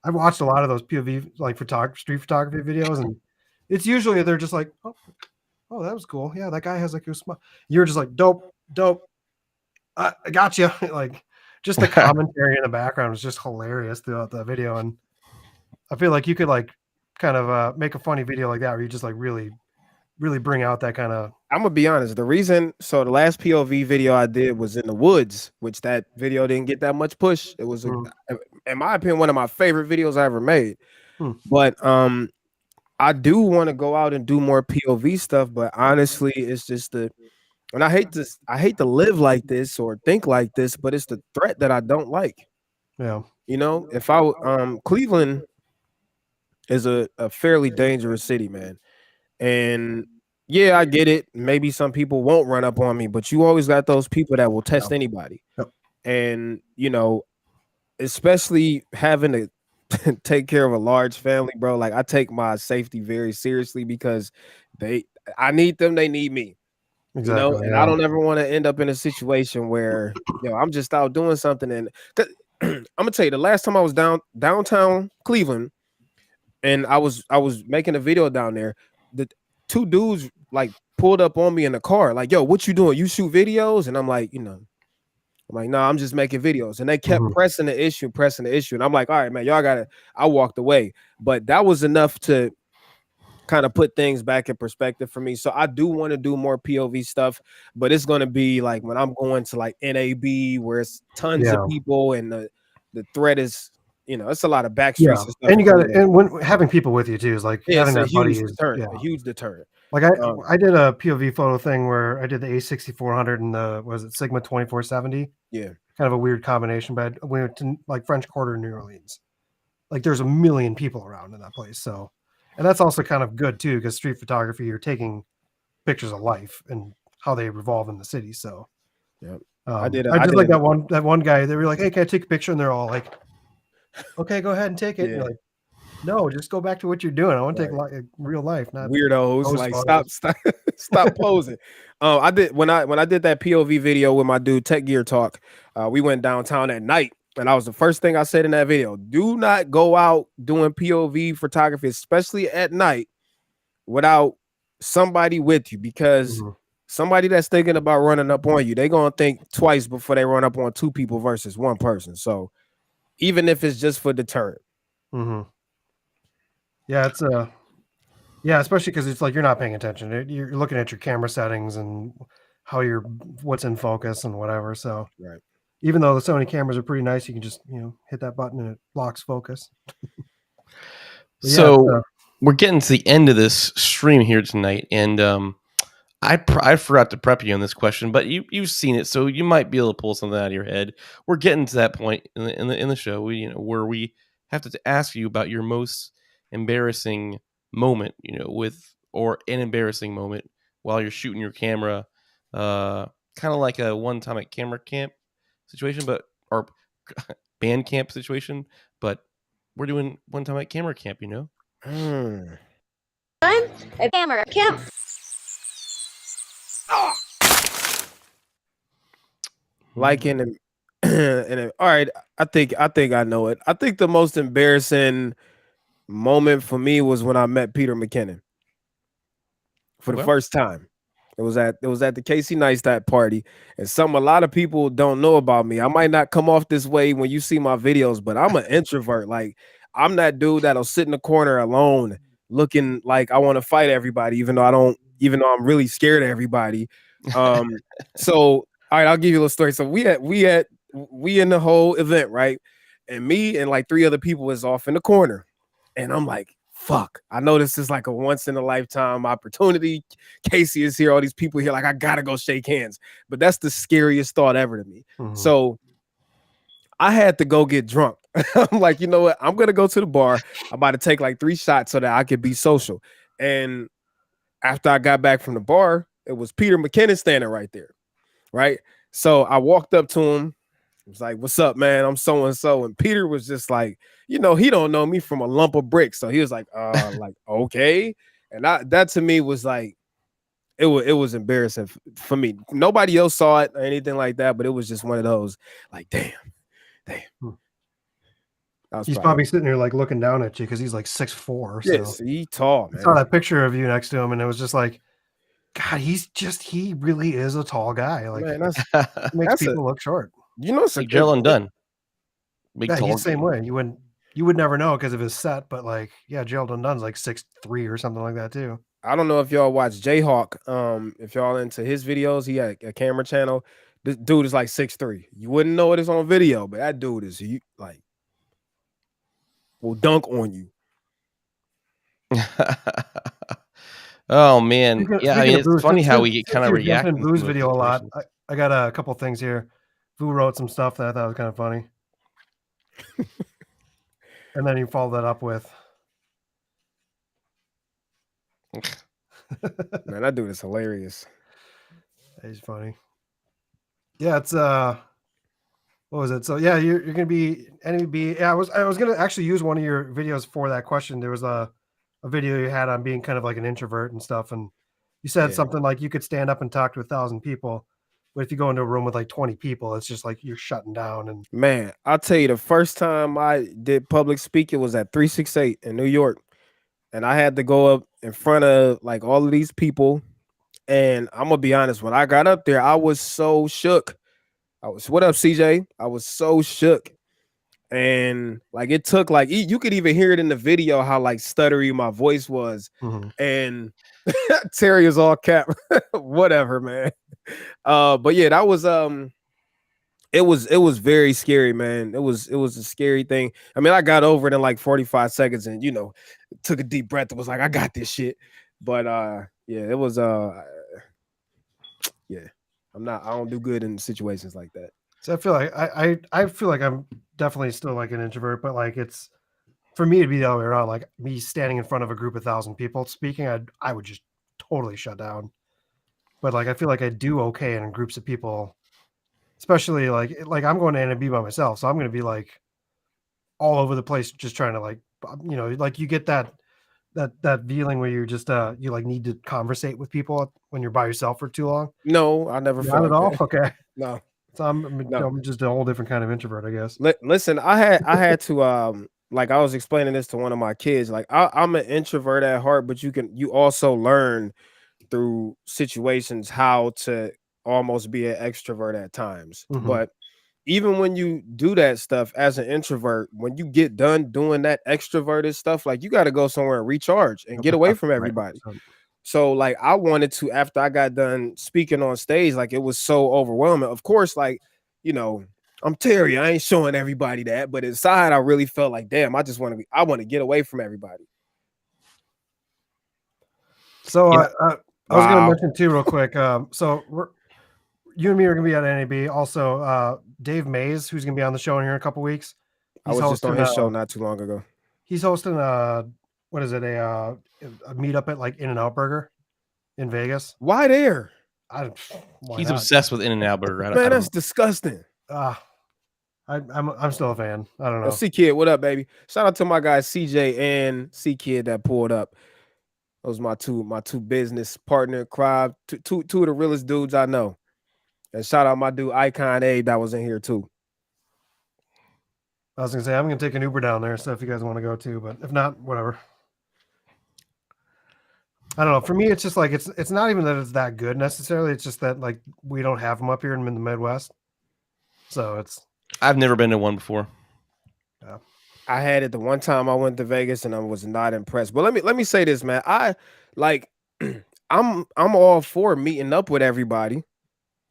I've watched a lot of those POV like street photography videos, and it's usually they're just like, oh, that was cool. Yeah, that guy has like a smile. You're just like dope. I got you. Like just the commentary in the background was just hilarious throughout the video, and I feel like you could like kind of make a funny video like that where you just like really really bring out that kind of. I'm gonna be honest. The reason, so the last POV video I did was in the woods, which that video didn't get that much push. It was, in my opinion, one of my favorite videos I ever made. But I do want to go out and do more POV stuff. But honestly, it's just and I hate to live like this or think like this, but it's the threat that I don't like. Yeah. You know, if Cleveland is a fairly dangerous city, man. And yeah, I get it. Maybe some people won't run up on me, but you always got those people that will test anybody. Yep. And, you know, especially having to take care of a large family, bro. Like, I take my safety very seriously because I need them, they need me. Exactly. You know, and I don't ever want to end up in a situation where, you know, I'm just out doing something. And I'm gonna tell you, the last time I was downtown Cleveland and I was making a video down there, the two dudes like pulled up on me in the car, like, yo, what you doing? You shoot videos? And I'm like, no, I'm just making videos. And they kept pressing the issue. And I'm like, all right, man, y'all got it. I walked away. But that was enough to kind of put things back in perspective for me. So I do want to do more POV stuff, but it's going to be like when I'm going to like NAB where it's tons of people and the threat is, you know, it's a lot of backstreets and stuff. And you got to, and when having people with you too is like having that buddy is a huge deterrent. Like I did a POV photo thing where I did the A6400 and the Sigma 2470. Yeah, kind of a weird combination. But we went to like French Quarter, New Orleans. Like there's a million people around in that place. So, and that's also kind of good too because street photography, you're taking pictures of life and how they revolve in the city. So, yeah, I did like that one guy. They were like, "Hey, can I take a picture?" And they're all like, "Okay, go ahead and take it." And you're like, no, just go back to what you're doing. I want to take real life, not weirdos. Like stop posing. I did when I did that POV video with my dude Tech Gear Talk. We went downtown at night, and that was the first thing I said in that video. Do not go out doing POV photography, especially at night, without somebody with you, because somebody that's thinking about running up on you, they're gonna think twice before they run up on two people versus one person. So even if it's just for deterrent. Yeah, it's especially because it's like you're not paying attention. You're looking at your camera settings and what's in focus and whatever. So even though the Sony cameras are pretty nice, you can just hit that button and it locks focus. So we're getting to the end of this stream here tonight, and I forgot to prep you on this question, but you've seen it, so you might be able to pull something out of your head. We're getting to that point in the show, where we have to ask you about your most embarrassing moment, or an embarrassing moment while you're shooting your camera, kind of like a one time at camera camp situation, or band camp situation, but we're doing one time at camera camp, I'm a camera camp. Like in all right, I think I know it. I think the most embarrassing moment for me was when I met Peter McKinnon for the first time. It was at the Casey Neistat party, and a lot of people don't know about me. I might not come off this way when you see my videos, but I'm an introvert. Like, I'm that dude that'll sit in the corner alone, looking like I want to fight everybody, even though I'm really scared of everybody. So all right, I'll give you a little story. So we in the whole event, right? And me and like 3 other people is off in the corner. And I'm like, fuck, I know this is like a once in a lifetime opportunity. Casey is here, all these people here, like I gotta go shake hands. But that's the scariest thought ever to me. So I had to go get drunk. I'm like, you know what? I'm gonna go to the bar. I'm about to take like 3 shots so that I could be social. And after I got back from the bar, it was Peter McKinnon standing right there. Right. So I walked up to him. I was like, what's up, man? I'm so-and-so. And Peter was just like, he don't know me from a lump of bricks. So he was like, like, okay. And that to me was like, it was embarrassing for me. Nobody else saw it or anything like that, but it was just one of those, like, damn. He's probably sitting there like looking down at you because he's like 6'4". So. Yes, he's tall, man. I saw that picture of you next to him, and it was just like, God, he really is a tall guy. Like, man, makes people look short. It's like Gerald Dunn. Big tall. He's the same way. You would never know because of his set, but like, yeah, Gerald Dunn's like 6'3" or something like that too. I don't know if y'all watch Jayhawk. If y'all into his videos, he had a camera channel. This dude is like 6'3". You wouldn't know it is on video, but that dude is like will dunk on you. Oh man, yeah. I Speaking mean, of it's Boo, funny how we since kind of you're react jumping in Boo's some of those video a lot, situations. I got a couple things here. Boo wrote some stuff that I thought was kind of funny. And then he followed that up with Man, that dude is hilarious. he's funny. Yeah, it's what was it? So yeah, you're gonna be enemy B. Yeah, I was gonna actually use one of your videos for that question. There was a video you had on being kind of like an introvert and stuff, and you said Yeah. something like you could stand up and talk to 1,000 people, but if you go into a room with like 20 people, it's just like you're shutting down. And Man, I'll tell you, the first time I did public speaking was at 368 in New York. And I had to go up in front of like all of these people. And I'm gonna be honest, when I got up there, I was so shook. What up, CJ? I was so shook. And like it took like you could even hear it in the video how like stuttery my voice was. And Terry is all cap. Whatever, man. But yeah, that was it was very scary, man. It was a scary thing. I mean, I got over it in like 45 seconds and took a deep breath and was like, I got this shit. But yeah, it was yeah. I don't do good in situations like that. so I feel like I feel like I'm definitely still like an introvert, but like it's for me to be the other way around. Like me standing in front of a group of 1,000 people speaking, I would just totally shut down. But like I feel like I do okay in groups of people, especially like I'm going to NB by myself, so I'm going to be like all over the place, just trying to like like you get that feeling where you're just you like need to conversate with people when you're by yourself for too long. No, I never felt Not at like all. that. Okay. No. So I'm just a whole different kind of introvert, I guess. Listen, I had to like I was explaining this to one of my kids. Like I'm an introvert at heart, but you also learn through situations how to almost be an extrovert at times. But even when you do that stuff as an introvert, when you get done doing that extroverted stuff, like you got to go somewhere and recharge and get away from everybody. Right. So like I wanted to, after I got done speaking on stage, like it was so overwhelming. Of course, like, I'm Terry. I ain't showing everybody that, but inside I really felt like, damn, I want to get away from everybody. So Yeah. I was going to mention too real quick. So you and me are going to be at NAB. Also, Dave Mays, who's going to be on the show in here in a couple weeks. I was just on his show not too long ago. He's hosting what is it, a meetup at like In-N-Out Burger in Vegas. Why there? He's obsessed with In-N-Out Burger. Man, that's disgusting. I'm still a fan. I don't know. C Kid, what up, baby? Shout out to my guys CJ and C Kid that pulled up. Those my two business partner crowd, two of the realest dudes I know. And shout out my dude Icon A that was in here too. I was gonna say I'm gonna take an Uber down there, so if you guys want to go too, but if not, whatever. I don't know. For me, it's just like it's not even that it's that good necessarily. It's just that like we don't have them up here in the Midwest, so I've never been to one before. Yeah. I had it the one time I went to Vegas and I was not impressed. But let me say this, man. I like I'm all for meeting up with everybody.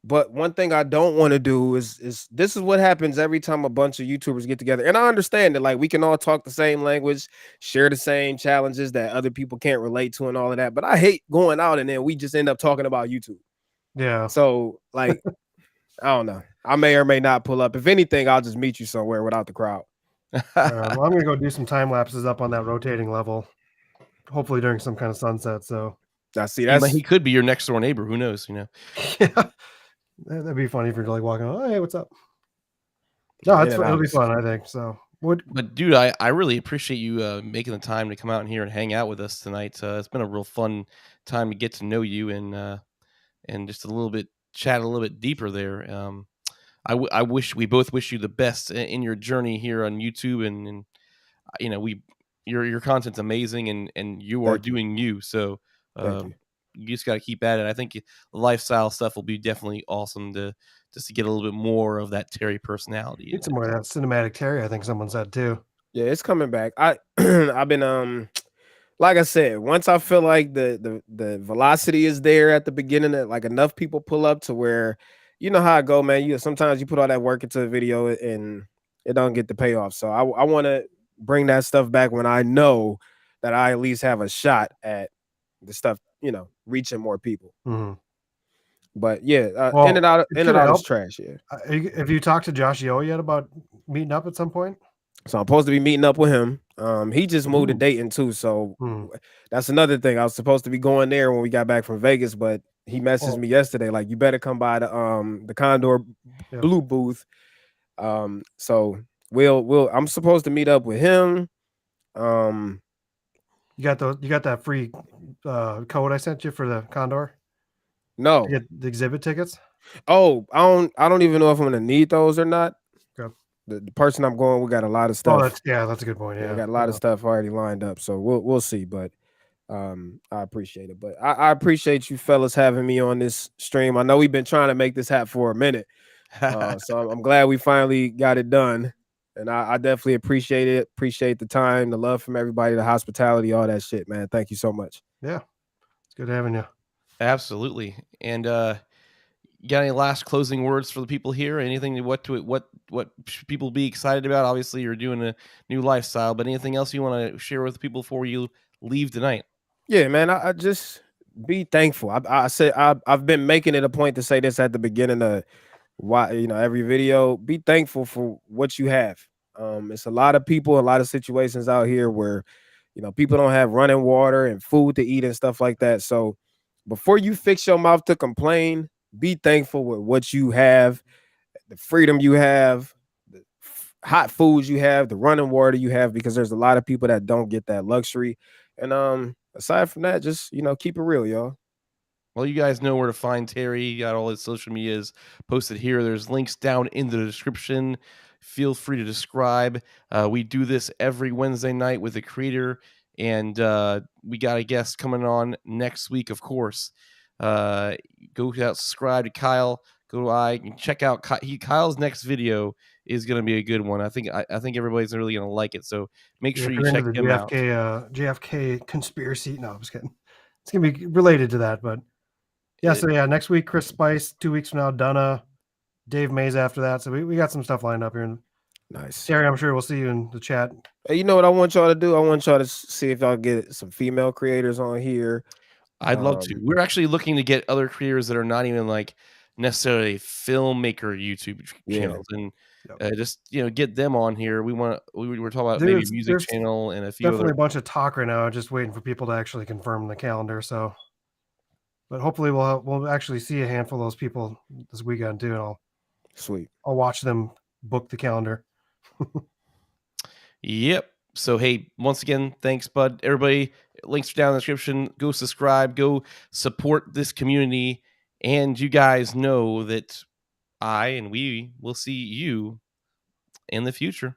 But one thing I don't want to do is this is what happens every time a bunch of YouTubers get together. And I understand that like we can all talk the same language, share the same challenges that other people can't relate to and all of that. But I hate going out and then we just end up talking about YouTube. Yeah. So like, I don't know. I may or may not pull up. If anything, I'll just meet you somewhere without the crowd. Well, I'm gonna go do some time lapses up on that rotating level, hopefully during some kind of sunset. So he could be your next door neighbor. Who knows? Yeah. That'd be funny if you're like walking. Oh, hey, what's up? No, it'll be fun. I think so. But dude, I really appreciate you making the time to come out here and hang out with us tonight. It's been a real fun time to get to know you and just chat a little bit deeper there. I wish we both wish you the best in your journey here on YouTube, and your content's amazing, and you are doing you. So you just got to keep at it. I think the lifestyle stuff will be definitely awesome just to get a little bit more of that Terry personality. Need some more of that cinematic Terry. I think someone said too. Yeah, it's coming back. I've been like I said, once I feel like the velocity is there at the beginning, that like enough people pull up to where, you know how I go, man. Sometimes you put all that work into a video and it don't get the payoff. So I want to bring that stuff back when I know that I at least have a shot at the stuff, reaching more people. Mm-hmm. But yeah, Well, in and out it could is help. trash. Yeah. Have you talked to Josh Yo yet about meeting up at some point? So I'm supposed to be meeting up with him. He just moved to Ooh. Dayton too, so Hmm. that's another thing. I was supposed to be going there when we got back from Vegas, but he messaged me yesterday like, you better come by the Condor Blue booth. So I'm supposed to meet up with him. You got that free code I sent you for the Condor? No. To get the exhibit tickets? Oh, I don't even know if I'm gonna need those or not. Okay. The person I'm going, we got a lot of stuff. Oh, that's a good point. Yeah, we got a lot of stuff already lined up, so we'll see. But I appreciate it. But I appreciate you fellas having me on this stream. I know we've been trying to make this happen for a minute, so I'm glad we finally got it done. And I definitely appreciate it. Appreciate the time, the love from everybody, the hospitality, all that shit, man. Thank you so much. Yeah, it's good having you. Absolutely. And you got any last closing words for the people here? Anything what should people be excited about? Obviously, you're doing a new lifestyle, but anything else you want to share with people before you leave tonight? Yeah, man. I just be thankful. I said I've been making it a point to say this at the beginning of every video. Be thankful for what you have. It's a lot of people, a lot of situations out here where people don't have running water and food to eat and stuff like that. So before you fix your mouth to complain, be thankful with what you have, the freedom you have, the hot foods you have, the running water you have, because there's a lot of people that don't get that luxury. And aside from that, just keep it real, y'all. Well, you guys know where to find Terry. You got all his social medias posted here. There's links down in the description. Feel free to describe. We do this every Wednesday night with a creator, and we got a guest coming on next week, of course. Go out, subscribe to Kyle. Go to check out Kyle's next video is going to be a good one. I think everybody's really going to like it. So make sure you check him out. JFK conspiracy. No, I'm just kidding. It's going to be related to that, but. Yeah, so next week, Chris Spice, 2 weeks from now, Donna, Dave Mays after that. So we got some stuff lined up here. Nice. Terry, I'm sure we'll see you in the chat. Hey, you know what I want y'all to do? I want y'all to see if y'all get some female creators on here. I'd love to. We're actually looking to get other creators that are not even like necessarily filmmaker YouTube channels, and just get them on here. We were talking about maybe a music channel and a few definitely a bunch of talk right now, just waiting for people to actually confirm the calendar. So. But hopefully we'll actually see a handful of those people this weekend too. And I'll watch them book the calendar. Yep. So hey, once again, thanks, bud. Everybody, links are down in the description. Go subscribe. Go support this community. And you guys know that we will see you in the future.